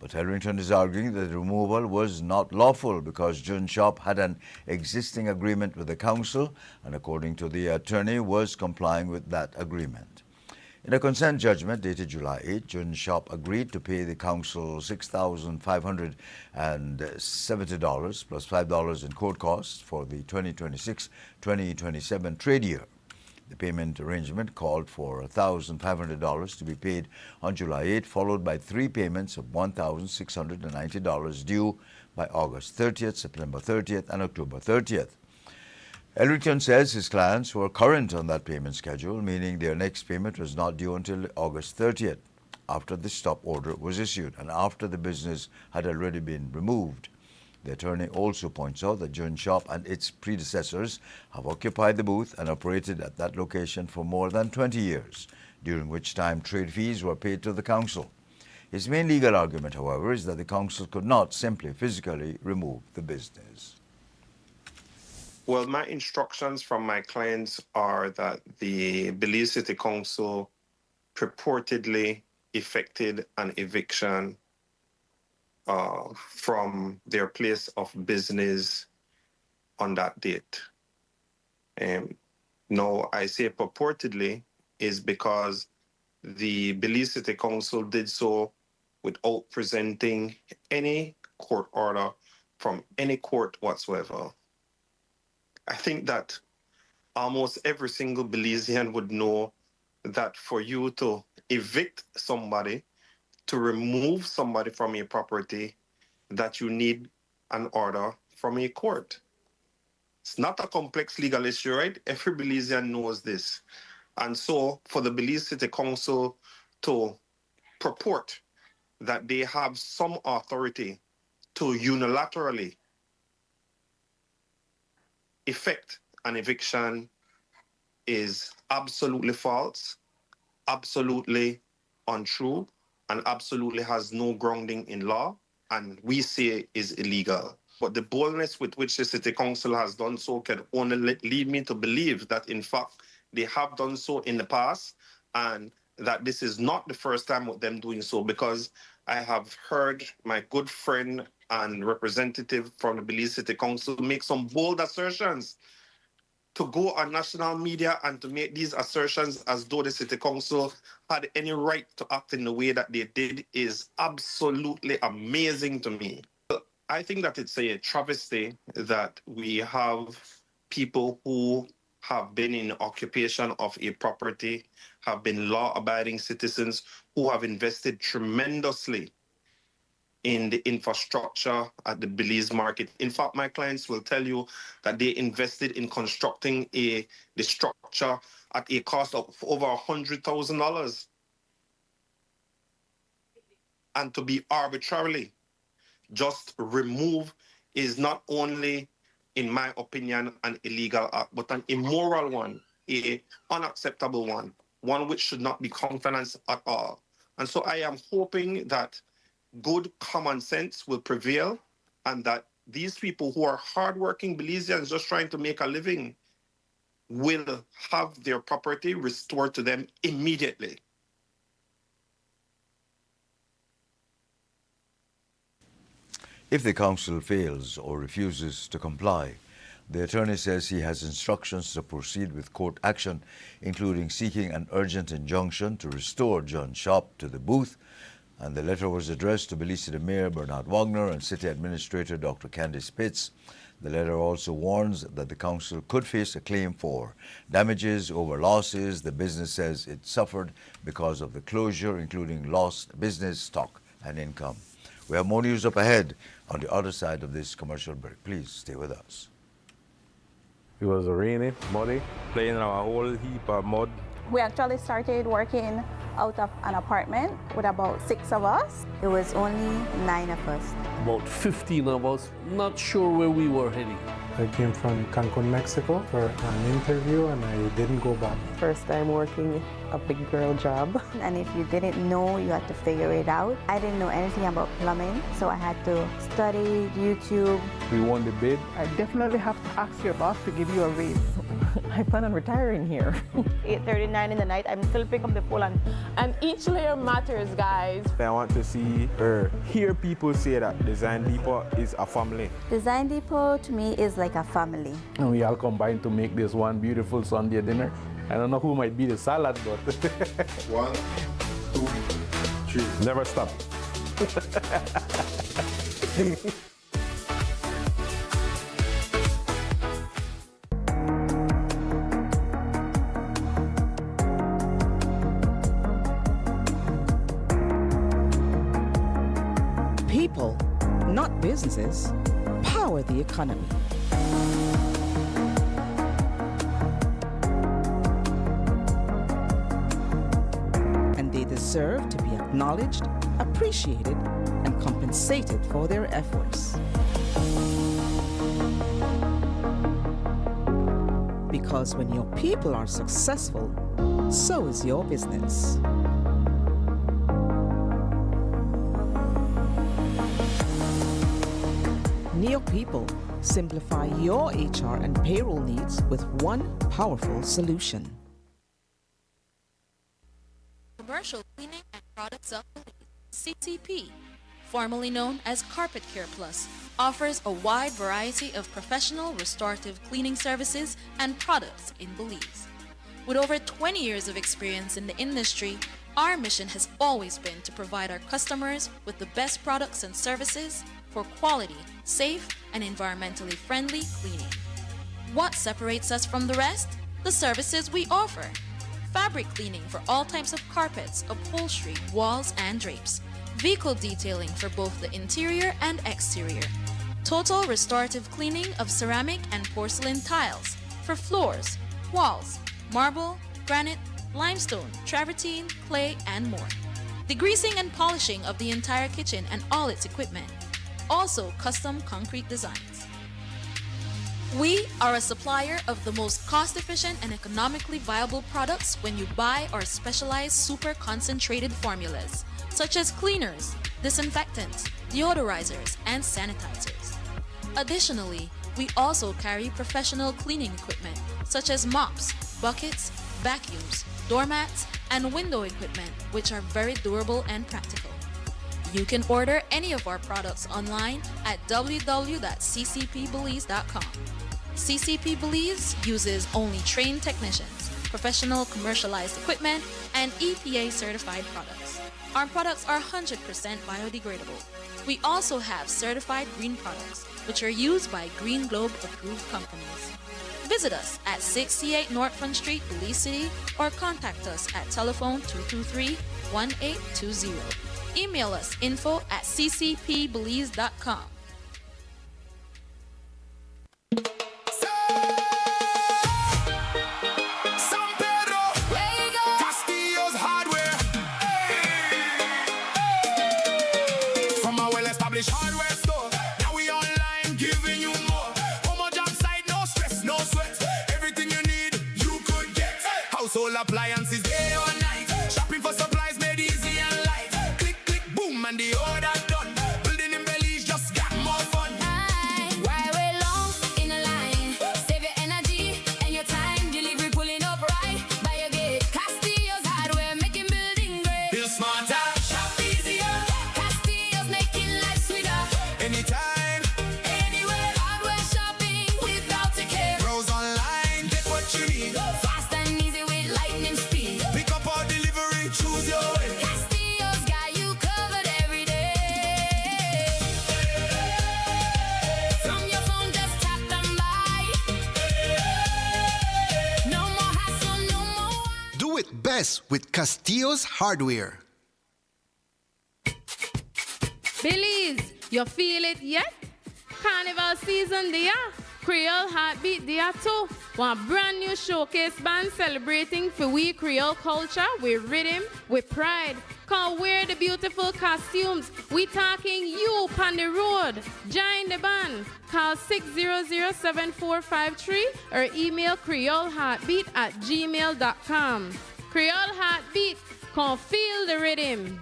But Elrington is arguing that the removal was not lawful because Jun's shop had an existing agreement with the council and, according to the attorney, was complying with that agreement. In a consent judgment dated July 8, Jun's shop agreed to pay the council $6,570 plus $5 in court costs for the 2026-2027 trade year. The payment arrangement called for $1,500 to be paid on July 8, followed by 3 payments of $1,690 due by August 30th, September 30th, and October 30th. Elrington says his clients were current on that payment schedule, meaning their next payment was not due until August 30th, after the stop order was issued and after the business had already been removed. The attorney also points out that Jun's shop and its predecessors have occupied the booth and operated at that location for more than 20 years, during which time trade fees were paid to the council. His main legal argument, however, is that the council could not simply physically remove the business. Well, my instructions from my clients are that the Belize City Council purportedly effected an eviction from their place of business on that date. Now, I say purportedly is because the Belize City Council did so without presenting any court order from any court whatsoever. I think that almost every single Belizean would know that for you to evict somebody, to remove somebody from your property, that you need an order from a court. It's not a complex legal issue, right? Every Belizean knows this. And so for the Belize City Council to purport that they have some authority to unilaterally effect an eviction is absolutely false, absolutely untrue, and absolutely has no grounding in law, and we say is illegal. But the boldness with which the City Council has done so can only lead me to believe that, in fact, they have done so in the past, and that this is not the first time with them doing so, because I have heard my good friend and representative from the Belize City Council make some bold assertions. To go on national media and to make these assertions as though the City Council had any right to act in the way that they did is absolutely amazing to me. I think that it's a travesty that we have people who have been in occupation of a property, have been law-abiding citizens, who have invested tremendously in the infrastructure at the Belize market. In fact, my clients will tell you that they invested in constructing the structure at a cost of over $100,000. And to be arbitrarily just removed is not only, in my opinion, an illegal act, but an immoral one, an unacceptable one which should not be countenanced at all. And so I am hoping that good common sense will prevail, and that these people who are hardworking Belizeans just trying to make a living will have their property restored to them immediately. If the council fails or refuses to comply, the attorney says he has instructions to proceed with court action, including seeking an urgent injunction to restore John Shop to the booth. And the letter was addressed to Belize City Mayor Bernard Wagner and City Administrator Dr. Candice Pitts. The letter also warns that the council could face a claim for damages over losses the business says it suffered because of the closure, including lost business, stock, and income. We have more news up ahead on the other side of this commercial break. Please stay with us. It was rainy, muddy, playing in a whole heap of mud. We actually started working out of an apartment with about 6 of us. It was only 9 of us. About 15 of us, not sure where we were heading. I came from Cancun, Mexico for an interview and I didn't go back. First time working a big girl job. And if you didn't know, you had to figure it out. I didn't know anything about plumbing, so I had to study YouTube. We won the bid. I definitely have to ask your boss to give you a raise. I plan on retiring here. 8:39 in the night, I'm still picking up the phone. And each layer matters, guys. I want to see or hear people say that Design Depot is a family. Design Depot to me is like a family. And we all combine to make this one beautiful Sunday dinner. I don't know who might be the salad, but 1, 2, 3. Never stop. People, not businesses, power the economy. And they deserve to be acknowledged, appreciated, and compensated for their efforts. Because when your people are successful, so is your business. Neo People, simplify your HR and payroll needs with one powerful solution. Commercial Cleaning and Products of Belize, CCP, formerly known as Carpet Care Plus, offers a wide variety of professional restorative cleaning services and products in Belize. With over 20 years of experience in the industry, our mission has always been to provide our customers with the best products and services for quality, safe, and environmentally friendly cleaning. What separates us from the rest? The services we offer: fabric cleaning for all types of carpets, upholstery, walls, and drapes. Vehicle detailing for both the interior and exterior. Total restorative cleaning of ceramic and porcelain tiles for floors, walls, marble, granite, limestone, travertine, clay, and more. Degreasing and polishing of the entire kitchen and all its equipment. Also custom concrete designs. We are a supplier of the most cost-efficient and economically viable products when you buy our specialized super concentrated formulas, such as cleaners, disinfectants, deodorizers, and sanitizers. Additionally, we also carry professional cleaning equipment, such as mops, buckets, vacuums, doormats, and window equipment, which are very durable and practical. You can order any of our products online at www.ccpbelize.com. CCP Belize uses only trained technicians, professional commercialized equipment, and EPA certified products. Our products are 100% biodegradable. We also have certified green products, which are used by Green Globe approved companies. Visit us at 68 North Front Street, Belize City, or contact us at telephone 223-1820. Email us info@ccpbelize.com. Hardware store, now we online giving you more. Home or job site, no stress, no sweat. Everything you need, you could get. Household appliances, day or night. Shopping for supplies made easy and light. Click, click, boom, and the order done. Building in Belize just got more fun. Why wait long in a line? Save your energy and your time. Delivery pulling up right by your gate. Castillo's Hardware, making building great. Build smarter, shop easier. Castillo's making life sweeter. anytime. Anywhere, hardware shopping without a care. Browse online, get what you need. Fast and easy with lightning speed. Pick up or delivery, choose your way. Castillo's got you covered every day. From your phone, just tap and buy. No more hassle, no more. Do it best with Castillo's Hardware. Belize, you feel it yet? Carnival season there. Creole Heartbeat there too. One brand new showcase band celebrating for we Creole culture with rhythm, with pride. Come wear the beautiful costumes. We talking you on the road. Join the band. Call 600-7453 or email creoleheartbeat@gmail.com. Creole Heartbeat, come feel the rhythm.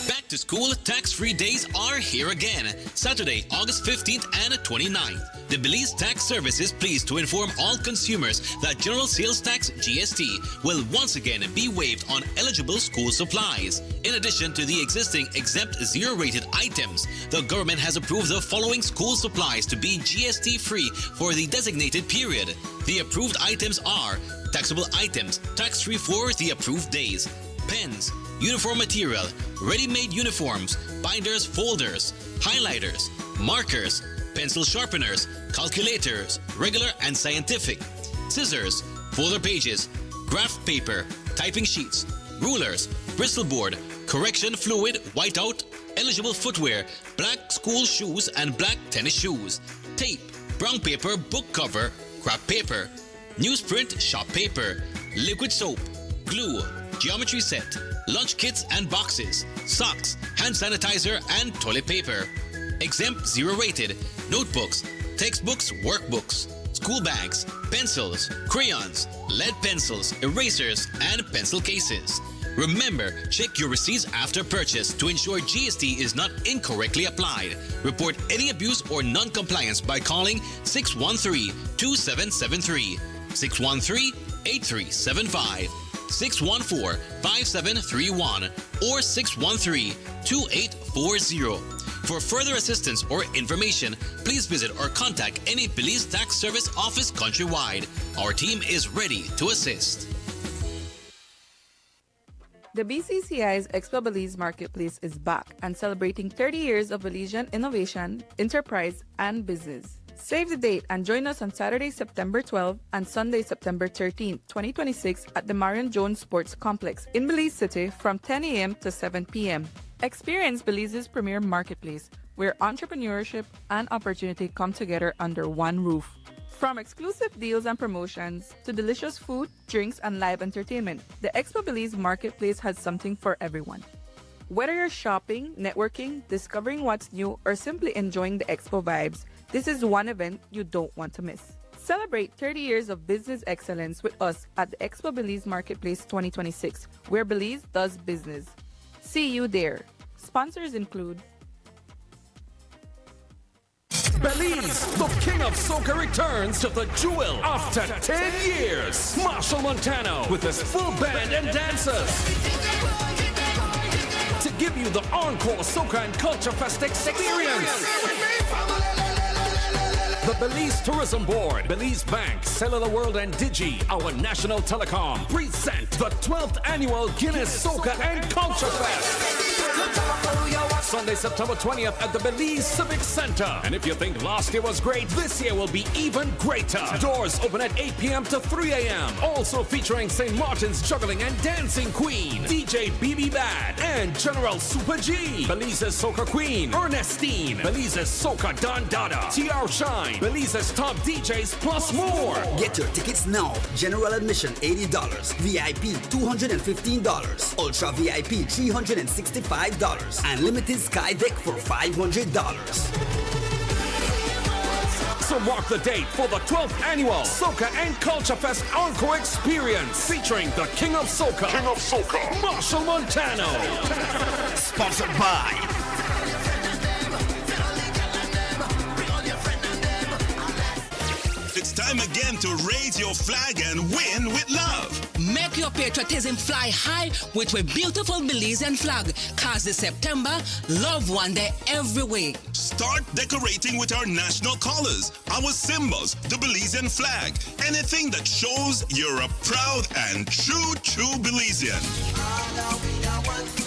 Back to school tax-free days are here again. Saturday, August 15th and 29th. The Belize Tax Service is pleased to inform all consumers that General Sales Tax (GST) will once again be waived on eligible school supplies. In addition to the existing exempt zero-rated items, the government has approved the following school supplies to be GST-free for the designated period. The approved items are taxable items, tax-free for the approved days: pens, uniform material, ready-made uniforms, binders, folders, highlighters, markers, pencil sharpeners, calculators, regular and scientific, scissors, folder pages, graph paper, typing sheets, rulers, Bristol board, correction fluid, whiteout, eligible footwear, black school shoes and black tennis shoes, tape, brown paper book cover, crap paper, newsprint shop paper, liquid soap, glue, geometry set, lunch kits and boxes, socks, hand sanitizer and toilet paper. Exempt zero-rated, notebooks, textbooks, workbooks, school bags, pencils, crayons, lead pencils, erasers, and pencil cases. Remember, check your receipts after purchase to ensure GST is not incorrectly applied. Report any abuse or non-compliance by calling 613-2773, 613-8375, 614-5731, or 613-2840. For further assistance or information, please visit or contact any Belize Tax Service office countrywide. Our team is ready to assist. The BCCI's Expo Belize Marketplace is back and celebrating 30 years of Belizean innovation, enterprise, and business. Save the date and join us on Saturday, September 12 and Sunday, September 13, 2026 at the Marion Jones Sports Complex in Belize City from 10 a.m. to 7 p.m. Experience Belize's premier marketplace where entrepreneurship and opportunity come together under one roof. From exclusive deals and promotions to delicious food, drinks, and live entertainment, the Expo Belize Marketplace has something for everyone. Whether you're shopping, networking, discovering what's new, or simply enjoying the Expo vibes, this is one event you don't want to miss. Celebrate 30 years of business excellence with us at the Expo Belize Marketplace 2026, where Belize does business. See you there. Sponsors include Belize, the king of soca, returns to the jewel after 10 years. Marshall Montano with his full band and dancers to give you the encore soca and culture fest experience. The Belize Tourism Board, Belize Bank, Cellular World, and Digi, our national telecom, present the 12th annual Guinness Soca and Culture Fest. Sunday, September 20th at the Belize Civic Center. And if you think last year was great, this year will be even greater. Doors open at 8 p.m. to 3 a.m. Also featuring St. Martin's Juggling and Dancing Queen, DJ BB Bad, and General Super G, Belize's Soca Queen, Ernestine, Belize's Soca Don Dada, TR Shine, Belize's top DJs, plus more. Get your tickets now. General admission $80, VIP $215, Ultra VIP $365, and limited Sky Deck for $500. So mark the date for the 12th annual Soca and Culture Fest Encore Experience, featuring the King of Soca, Marshall Montano. Sponsored by It's time again to raise your flag and win with love. Make your patriotism fly high with a beautiful Belizean flag. Cause this September, love one day every way. Start decorating with our national colors, our symbols, the Belizean flag, anything that shows you're a proud and true Belizean.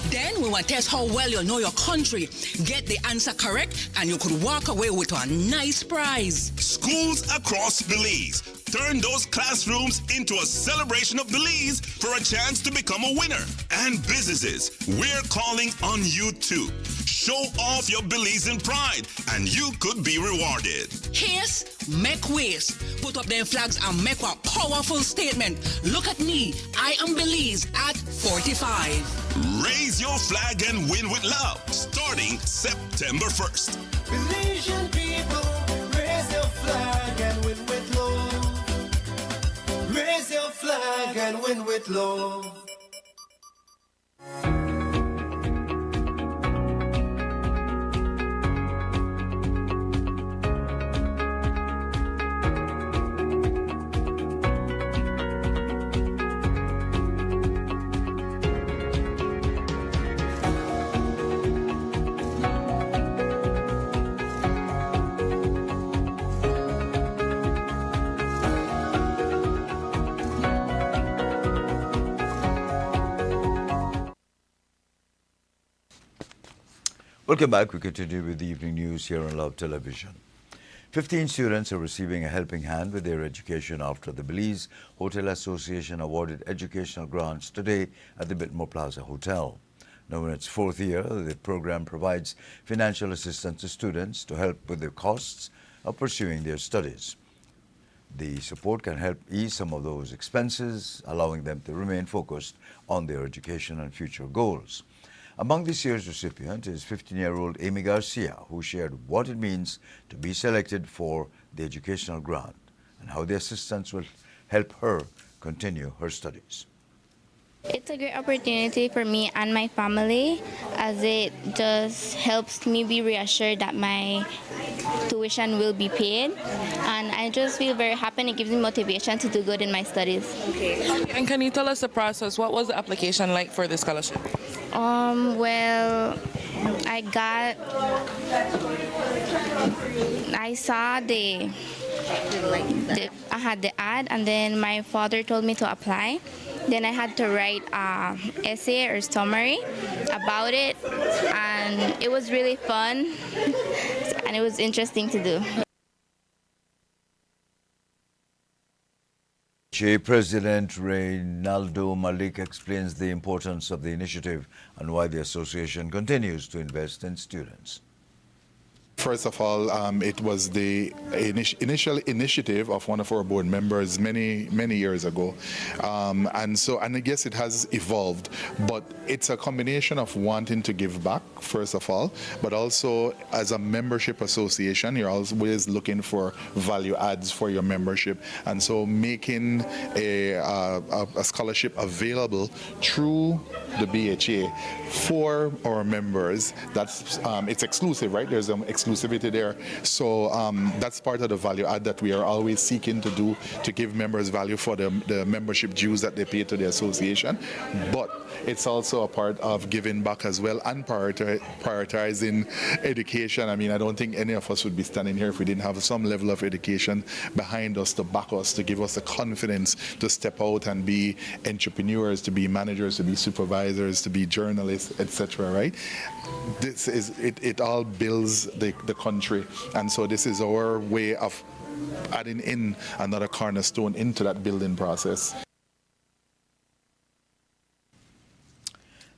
Then we want to test how well you know your country. Get the answer correct and you could walk away with a nice prize. Schools across Belize, turn those classrooms into a celebration of Belize for a chance to become a winner. And businesses, we're calling on you too. Show off your Belizean pride and you could be rewarded. Haste, make waste. Put up them flags and make a powerful statement. Look at me, I am Belize at 45. Raise your flag and win with love, starting September 1st. Belizean people, raise your flag and win with love. Raise your flag and win with love. Welcome back. We continue with the evening news here on Love Television. 15 students are receiving a helping hand with their education after the Belize Hotel Association awarded educational grants today at the Biltmore Plaza Hotel. Now in its fourth year, the program provides financial assistance to students to help with the costs of pursuing their studies. The support can help ease some of those expenses, allowing them to remain focused on their education and future goals. Among this year's recipient is 15-year-old Amy Garcia, who shared what it means to be selected for the educational grant and how the assistance will help her continue her studies. It's a great opportunity for me and my family, as it just helps me be reassured that my tuition will be paid, and I just feel very happy and it gives me motivation to do good in my studies. Okay. And can you tell us the process? What was the application like for the scholarship? Well, I saw I had the ad, and then my father told me to apply. Then I had to write an essay or summary about it, and it was really fun and it was interesting to do. BHA President Reynaldo Malik explains the importance of the initiative and why the association continues to invest in students. First of all, it was the initial initiative of one of our board members many years ago, and I guess it has evolved. But it's a combination of wanting to give back, first of all, but also as a membership association, you're always looking for value adds for your membership, and so making a scholarship available through the BHA for our members. That's it's exclusive, right? There's an exclusivity there. So that's part of the value add that we are always seeking to do, to give members value for the membership dues that they pay to the association. But it's also a part of giving back as well and prioritizing education. I mean, I don't think any of us would be standing here if we didn't have some level of education behind us to back us, to give us the confidence to step out and be entrepreneurs, to be managers, to be supervisors, to be journalists, etc. Right? This is it all builds the country, and so this is our way of adding in another cornerstone into that building process.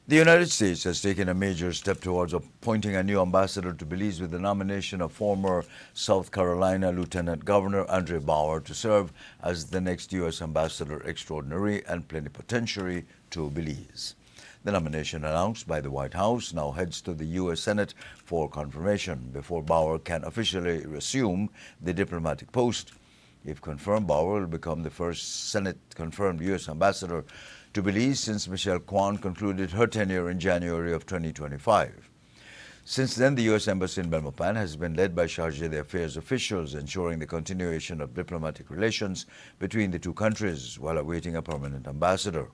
The United States has taken a major step towards appointing a new ambassador to Belize with the nomination of former South Carolina Lieutenant Governor Andre Bauer to serve as the next U.S. Ambassador Extraordinary and Plenipotentiary to Belize. The nomination announced by the White House now heads to the U.S. Senate for confirmation before Bauer can officially assume the diplomatic post. If confirmed, Bauer will become the first Senate-confirmed U.S. ambassador to Belize since Michelle Kwan concluded her tenure in January of 2025. Since then, the U.S. Embassy in Belmopan has been led by Chargé d'Affaires officials, ensuring the continuation of diplomatic relations between the two countries while awaiting a permanent ambassador.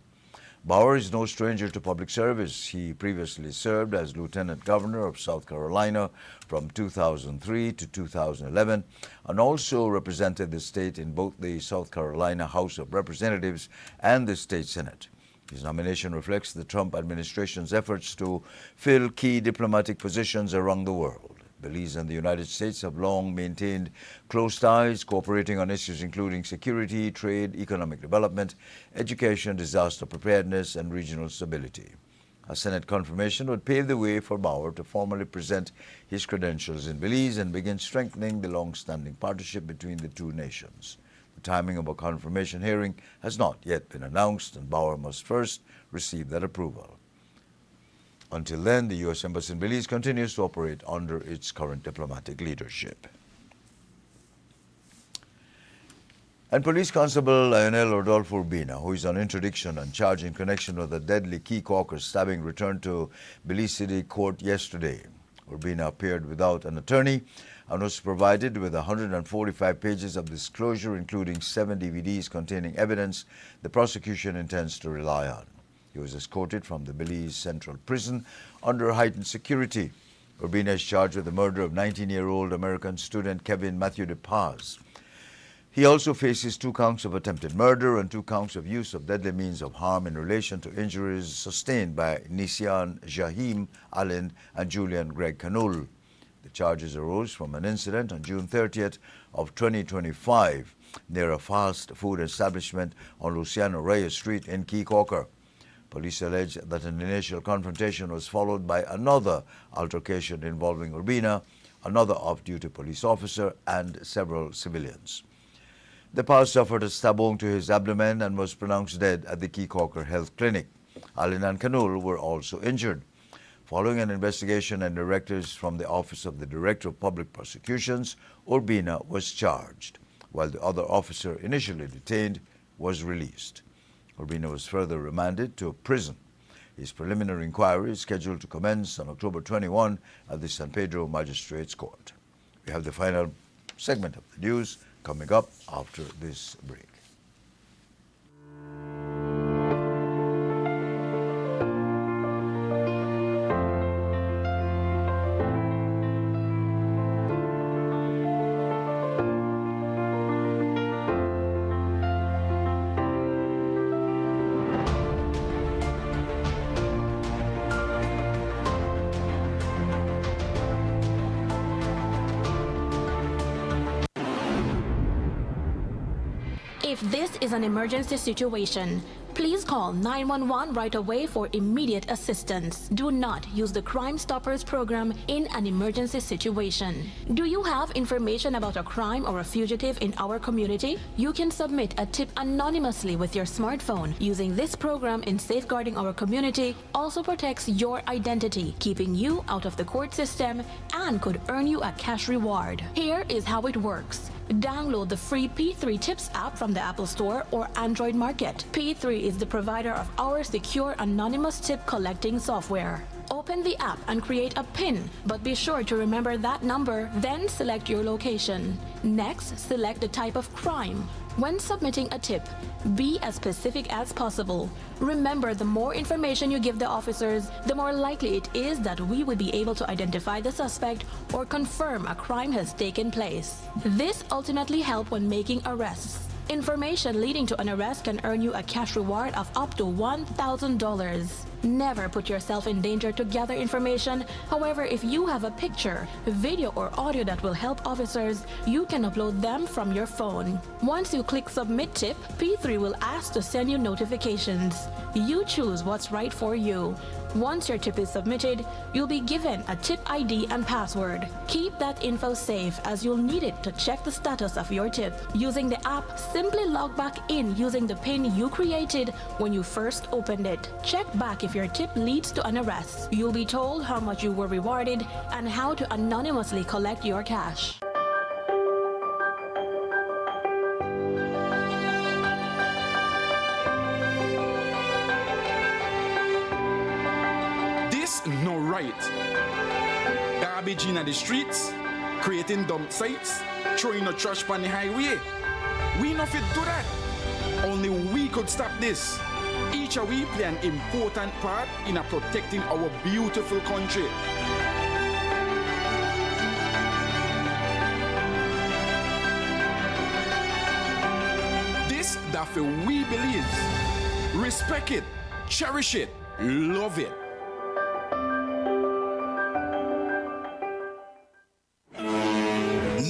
Bauer is no stranger to public service. He previously served as Lieutenant Governor of South Carolina from 2003 to 2011 and also represented the state in both the South Carolina House of Representatives and the state Senate. His nomination reflects the Trump administration's efforts to fill key diplomatic positions around the world. Belize and the United States have long maintained close ties, cooperating on issues including security, trade, economic development, education, disaster preparedness, and regional stability. A Senate confirmation would pave the way for Bauer to formally present his credentials in Belize and begin strengthening the long-standing partnership between the two nations. The timing of a confirmation hearing has not yet been announced, and Bauer must first receive that approval. Until then, the U.S. Embassy in Belize continues to operate under its current diplomatic leadership. And Police Constable Lionel Rodolfo Urbina, who is on interdiction and charged in connection with a deadly Key Caulker stabbing, returned to Belize City Court yesterday. Urbina appeared without an attorney and was provided with 145 pages of disclosure, including 7 DVDs containing evidence the prosecution intends to rely on. He was escorted from the Belize Central Prison under heightened security. Urbina is charged with the murder of 19-year-old American student Kevin Matthew DePaz. He also faces 2 counts of attempted murder and 2 counts of use of deadly means of harm in relation to injuries sustained by Nisian Jahim Allen and Julian Greg Canul. The charges arose from an incident on June 30th of 2025 near a fast food establishment on Luciano Reyes Street in Key Caulker. Police allege that an initial confrontation was followed by another altercation involving Urbina, another off-duty police officer, and several civilians. DePaz suffered a stab wound to his abdomen and was pronounced dead at the Key Caulker Health Clinic. Allen and Canul were also injured. Following an investigation and directives from the Office of the Director of Public Prosecutions, Urbina was charged, while the other officer initially detained was released. Urbina was further remanded to a prison. His preliminary inquiry is scheduled to commence on October 21 at the San Pedro Magistrates Court. We have the final segment of the news coming up after this break. If this is an emergency situation, please call 911 right away for immediate assistance. Do not use the Crime Stoppers program in an emergency situation. Do you have information about a crime or a fugitive in our community? You can submit a tip anonymously with your smartphone. Using this program in safeguarding our community also protects your identity, keeping you out of the court system, and could earn you a cash reward. Here is how it works. Download the free P3 Tips app from the Apple Store or Android Market. P3 is the provider of our secure anonymous tip collecting software. Open the app and create a PIN, but be sure to remember that number, then select your location. Next, select the type of crime. When submitting a tip, be as specific as possible. Remember, the more information you give the officers, the more likely it is that we will be able to identify the suspect or confirm a crime has taken place. This ultimately helps when making arrests. Information leading to an arrest can earn you a cash reward of up to $1,000. Never put yourself in danger to gather information. However, if you have a picture, video, or audio that will help officers, you can upload them from your phone. Once you click Submit Tip, P3 will ask to send you notifications. You choose what's right for you. Once your tip is submitted, you'll be given a tip ID and password. Keep that info safe as you'll need it to check the status of your tip. Using the app, simply log back in using the PIN you created when you first opened it. Check back if your tip leads to an arrest. You'll be told how much you were rewarded and how to anonymously collect your cash. No right. Garbage in the streets, creating dump sites, throwing the trash on the highway. We not fit do that. Only we could stop this. Each of we play an important part in protecting our beautiful country. This that we believe. Respect it, cherish it, love it.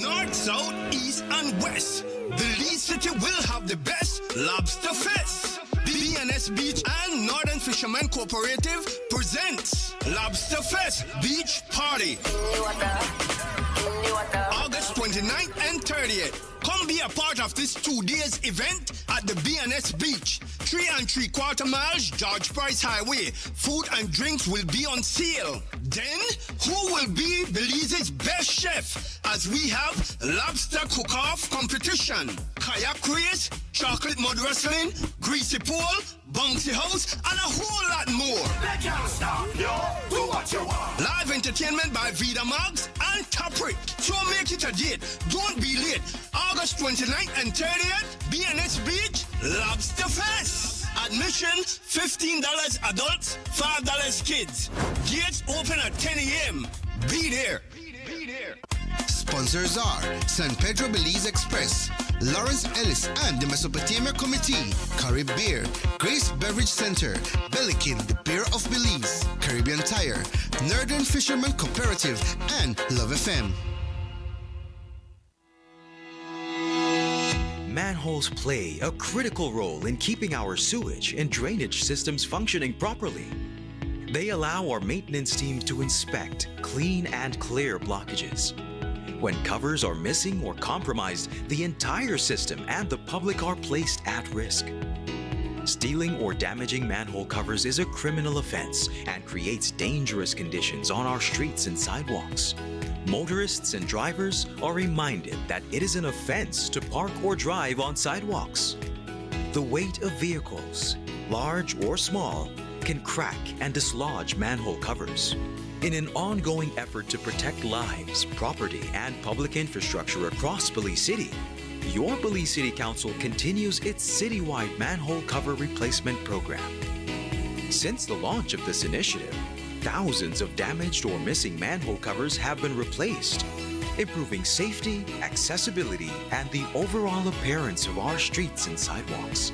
North, South, East, and West. Belize City will have the best Lobster Fest. BNS Beach and Northern Fishermen Cooperative presents Lobster Fest Beach Party. August 29th and 30th. Come be a part of this 2 days event at the BNS Beach. 3 3/4 miles George Price Highway. Food and drinks will be on sale. Then, who will be Belize's best chef? As we have lobster cook-off competition, kayak race, chocolate mud wrestling, greasy pole, bouncy house, and a whole lot more. They can't stop you. Do what you want. Live entertainment by Vida Mugs and Taprit. So make it a date. Don't be late. August 29th and 30th, BNS Beach, Lobster Fest. Admission, $15 adults, $5 kids. Gates open at 10 a.m. Be there. Sponsors are San Pedro Belize Express, Lawrence Ellis and the Mesopotamia Committee, Carib Beer, Grace Beverage Center, Belikin, the Beer of Belize, Caribbean Tire, Northern Fishermen Cooperative, and Love FM. Manholes play a critical role in keeping our sewage and drainage systems functioning properly. They allow our maintenance team to inspect, clean, and clear blockages. When covers are missing or compromised, the entire system and the public are placed at risk. Stealing or damaging manhole covers is a criminal offense and creates dangerous conditions on our streets and sidewalks. Motorists and drivers are reminded that it is an offense to park or drive on sidewalks. The weight of vehicles, large or small, can crack and dislodge manhole covers. In an ongoing effort to protect lives, property, and public infrastructure across Belize City, your Belize City Council continues its citywide manhole cover replacement program. Since the launch of this initiative, thousands of damaged or missing manhole covers have been replaced, improving safety, accessibility, and the overall appearance of our streets and sidewalks.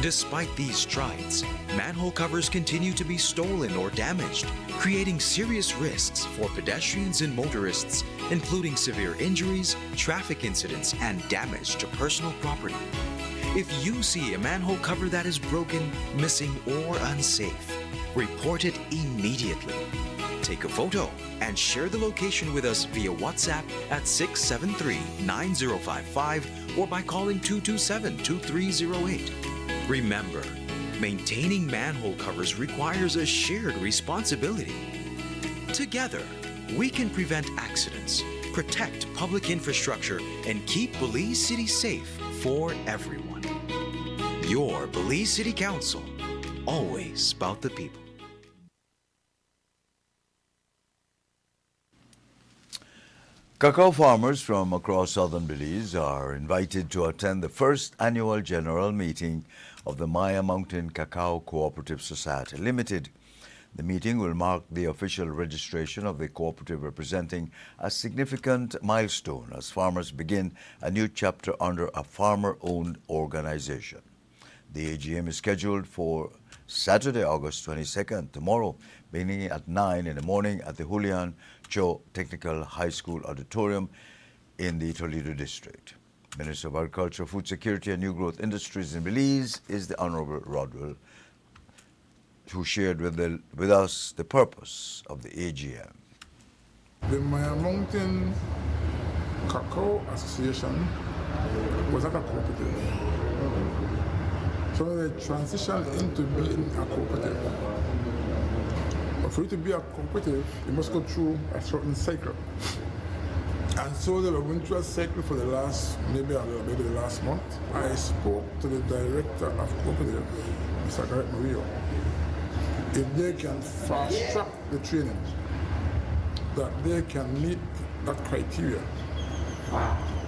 Despite these strides, manhole covers continue to be stolen or damaged, creating serious risks for pedestrians and motorists, including severe injuries, traffic incidents, and damage to personal property. If you see a manhole cover that is broken, missing, or unsafe, report it immediately. Take a photo and share the location with us via WhatsApp at 673-9055 or by calling 227-2308. Remember, maintaining manhole covers requires a shared responsibility. Together, we can prevent accidents, protect public infrastructure, and keep Belize City safe for everyone. Your Belize City Council, always about the people. Cacao farmers from across southern Belize are invited to attend the first annual general meeting of the Maya Mountain Cacao Cooperative Society Limited. The meeting will mark the official registration of the cooperative, representing a significant milestone as farmers begin a new chapter under a farmer-owned organization. The AGM is scheduled for Saturday, August 22nd, tomorrow, beginning at 9 in the morning at the Julian Cho Technical High School Auditorium in the Toledo District. Minister of Agriculture, Food Security and New Growth Industries in Belize is the Honorable Rodwell, who shared with us the purpose of the AGM. The Maya Mountain Cacao Association was not a cooperative. So they transitioned into being a cooperative. But for you to be a cooperative, you must go through a certain cycle. And so they went through a cycle for the last, maybe the last month. I spoke to the director of cooperative, Mr. Garrett Murillo, if they can fast track the training, that they can meet that criteria.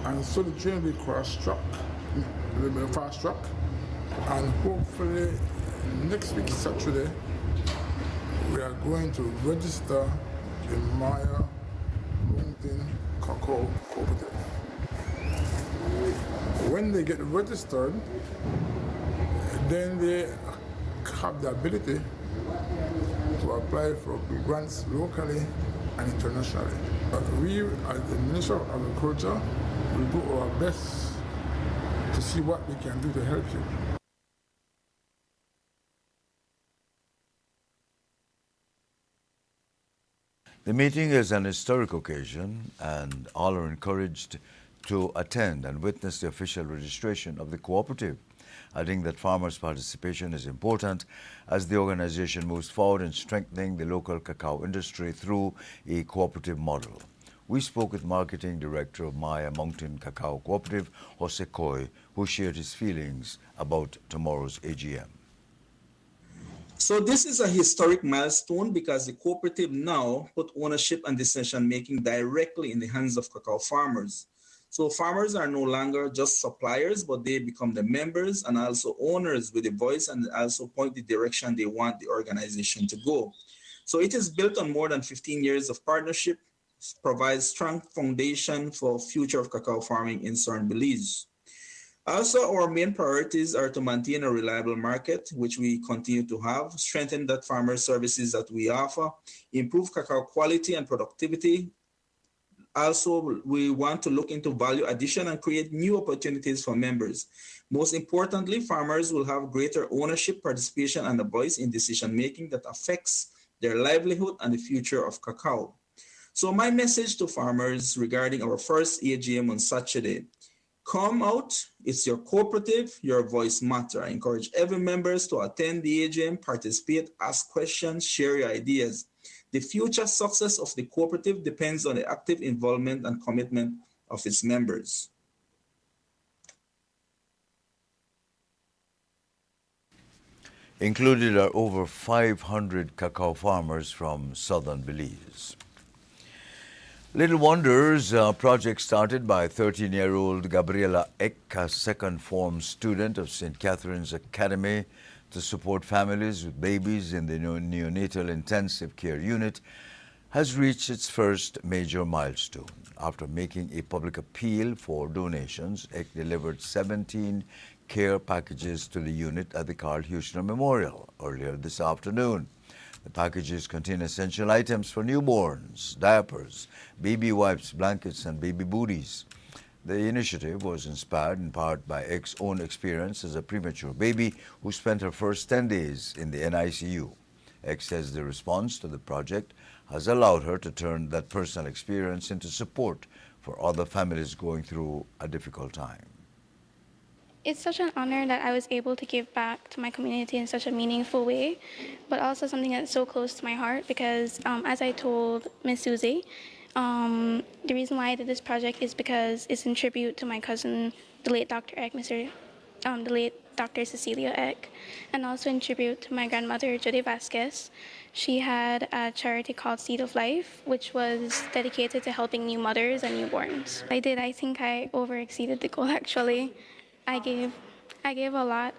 And so the training will be fast track, and hopefully next week, Saturday, we are going to register the Maya Mountain Cacao Cooperative. When they get registered, then they have the ability to apply for grants locally and internationally. But we, as the Minister of Agriculture, will do our best to see what we can do to help you. The meeting is an historic occasion, and all are encouraged to attend and witness the official registration of the cooperative, adding that farmers' participation is important as the organization moves forward in strengthening the local cacao industry through a cooperative model. We spoke with Marketing Director of Maya Mountain Cacao Cooperative, Jose Coy, who shared his feelings about tomorrow's AGM. So this is a historic milestone because the cooperative now put ownership and decision-making directly in the hands of cacao farmers. So farmers are no longer just suppliers, but they become the members and also owners with a voice, and also point the direction they want the organization to go. So it is built on more than 15 years of partnership, provides strong foundation for future of cacao farming in Southern Belize. Also, our main priorities are to maintain a reliable market, which we continue to have, strengthen that farmer services that we offer, improve cacao quality and productivity. Also, we want to look into value addition and create new opportunities for members. Most importantly, farmers will have greater ownership, participation, and a voice in decision-making that affects their livelihood and the future of cacao. So my message to farmers regarding our first AGM on Saturday: come out, it's your cooperative, your voice matters. I encourage every members to attend the AGM, participate, ask questions, share your ideas. The future success of the cooperative depends on the active involvement and commitment of its members. Included are over 500 cacao farmers from southern Belize. Little Wonders, a project started by 13-year-old Gabriela Eck, a second form student of St. Catherine's Academy, to support families with babies in the neonatal intensive care unit, has reached its first major milestone. After making a public appeal for donations, Eck delivered 17 care packages to the unit at the Carl Huchner Memorial earlier this afternoon. The packages contain essential items for newborns, diapers, baby wipes, blankets, and baby booties. The initiative was inspired in part by X's own experience as a premature baby who spent her first 10 days in the NICU. X says the response to the project has allowed her to turn that personal experience into support for other families going through a difficult time. It's such an honor that I was able to give back to my community in such a meaningful way, but also something that's so close to my heart because, as I told Miss Susie, the reason why I did this project is because it's in tribute to my cousin, the late Dr. Eck, the late Dr. Cecilia Eck, and also in tribute to my grandmother, Judy Vasquez. She had a charity called Seed of Life, which was dedicated to helping new mothers and newborns. I think I over-exceeded the goal, actually. I gave a lot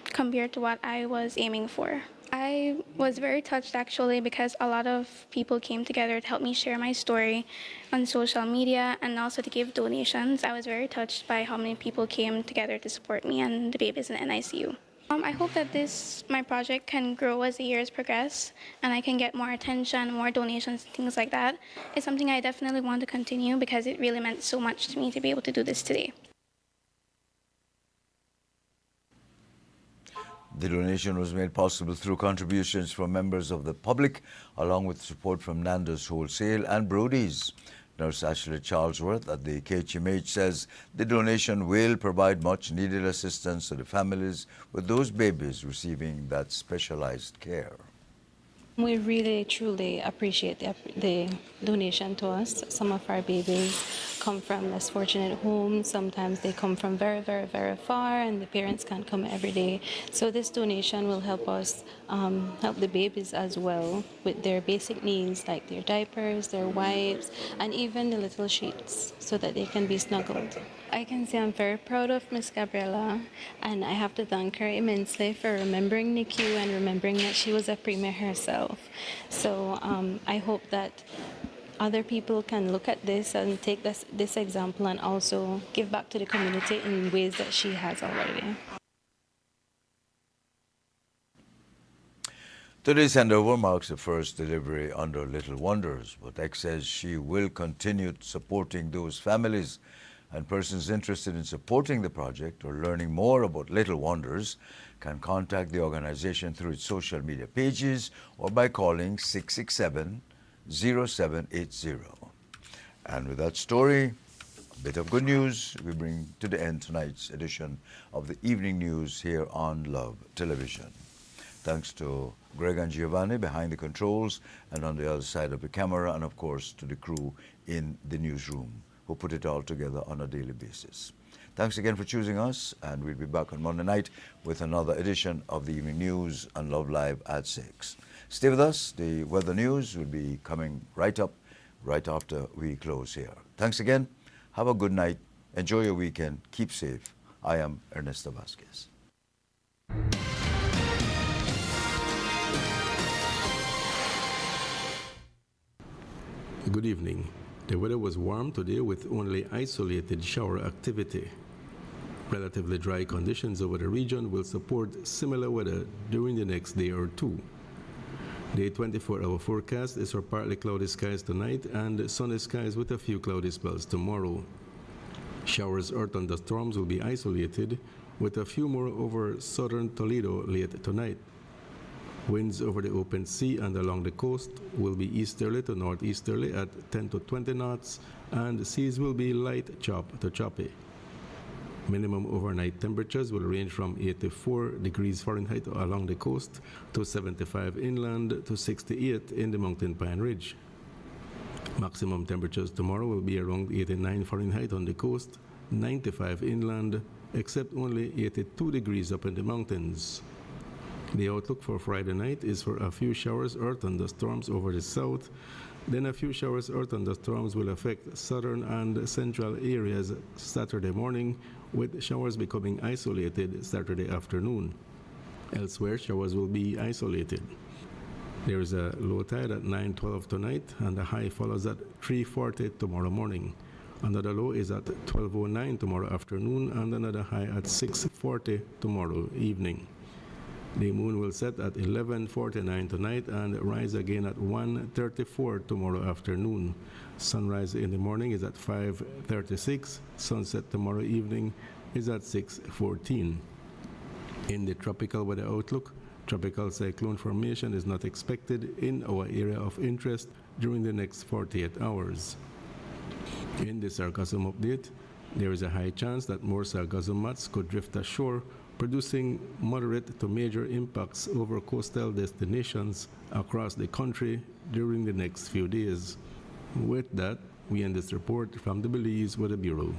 compared to what I was aiming for. I was very touched actually because a lot of people came together to help me share my story on social media and also to give donations. I was very touched by how many people came together to support me and the babies in the NICU. I hope that my project can grow as the years progress and I can get more attention, more donations, things like that. It's something I definitely want to continue because it really meant so much to me to be able to do this today. The donation was made possible through contributions from members of the public, along with support from Nando's Wholesale and Brody's. Nurse Ashley Charlesworth at the KHMH says the donation will provide much-needed assistance to the families with those babies receiving that specialized care. We really, truly appreciate the donation to us. Some of our babies come from less fortunate homes. Sometimes they come from very, very, very far and the parents can't come every day. So this donation will help us help the babies as well with their basic needs like their diapers, their wipes, and even the little sheets so that they can be snuggled. I can say I'm very proud of Miss Gabriela, and I have to thank her immensely for remembering NICU and remembering that she was a premier herself. So I hope that other people can look at this and take this example and also give back to the community in ways that she has already. Today's handover marks the first delivery under Little Wonders, but X says she will continue supporting those families, and persons interested in supporting the project or learning more about Little Wonders can contact the organization through its social media pages or by calling 667-0780. And with that story, a bit of good news, we bring to the end tonight's edition of the evening news here on Love Television. Thanks to Greg and Giovanni behind the controls and on the other side of the camera, and of course to the crew in the newsroom who put it all together on a daily basis. Thanks again for choosing us, and we'll be back on Monday night with another edition of the evening news on Love Live at 6. Stay with us. The weather news will be coming right up right after we close here. Thanks again. Have a good night. Enjoy your weekend. Keep safe. I am Ernesto Vasquez. Good evening. The weather was warm today with only isolated shower activity. Relatively dry conditions over the region will support similar weather during the next day or two. The 24-hour forecast is for partly cloudy skies tonight and sunny skies with a few cloudy spells tomorrow. Showers or thunderstorms will be isolated with a few more over southern Toledo late tonight. Winds over the open sea and along the coast will be easterly to northeasterly at 10 to 20 knots, and the seas will be light chop to choppy. Minimum overnight temperatures will range from 84 degrees Fahrenheit along the coast to 75 inland to 68 in the Mountain Pine Ridge. Maximum temperatures tomorrow will be around 89 Fahrenheit on the coast, 95 inland, except only 82 degrees up in the mountains. The outlook for Friday night is for a few showers or thunderstorms over the south. Then a few showers or thunderstorms will affect southern and central areas Saturday morning, with showers becoming isolated Saturday afternoon. Elsewhere, showers will be isolated. There is a low tide at 9:12 tonight, and a high follows at 3:40 tomorrow morning. Another low is at 12:09 tomorrow afternoon, and another high at 6:40 tomorrow evening. The moon will set at 11:49 tonight and rise again at 1:34 tomorrow afternoon. Sunrise in the morning is at 5:36. Sunset tomorrow evening is at 6:14. In the tropical weather outlook, tropical cyclone formation is not expected in our area of interest during the next 48 hours. In the sargassum update, there is a high chance that more sargassum mats could drift ashore, producing moderate to major impacts over coastal destinations across the country during the next few days. With that, we end this report from the Belize Weather Bureau.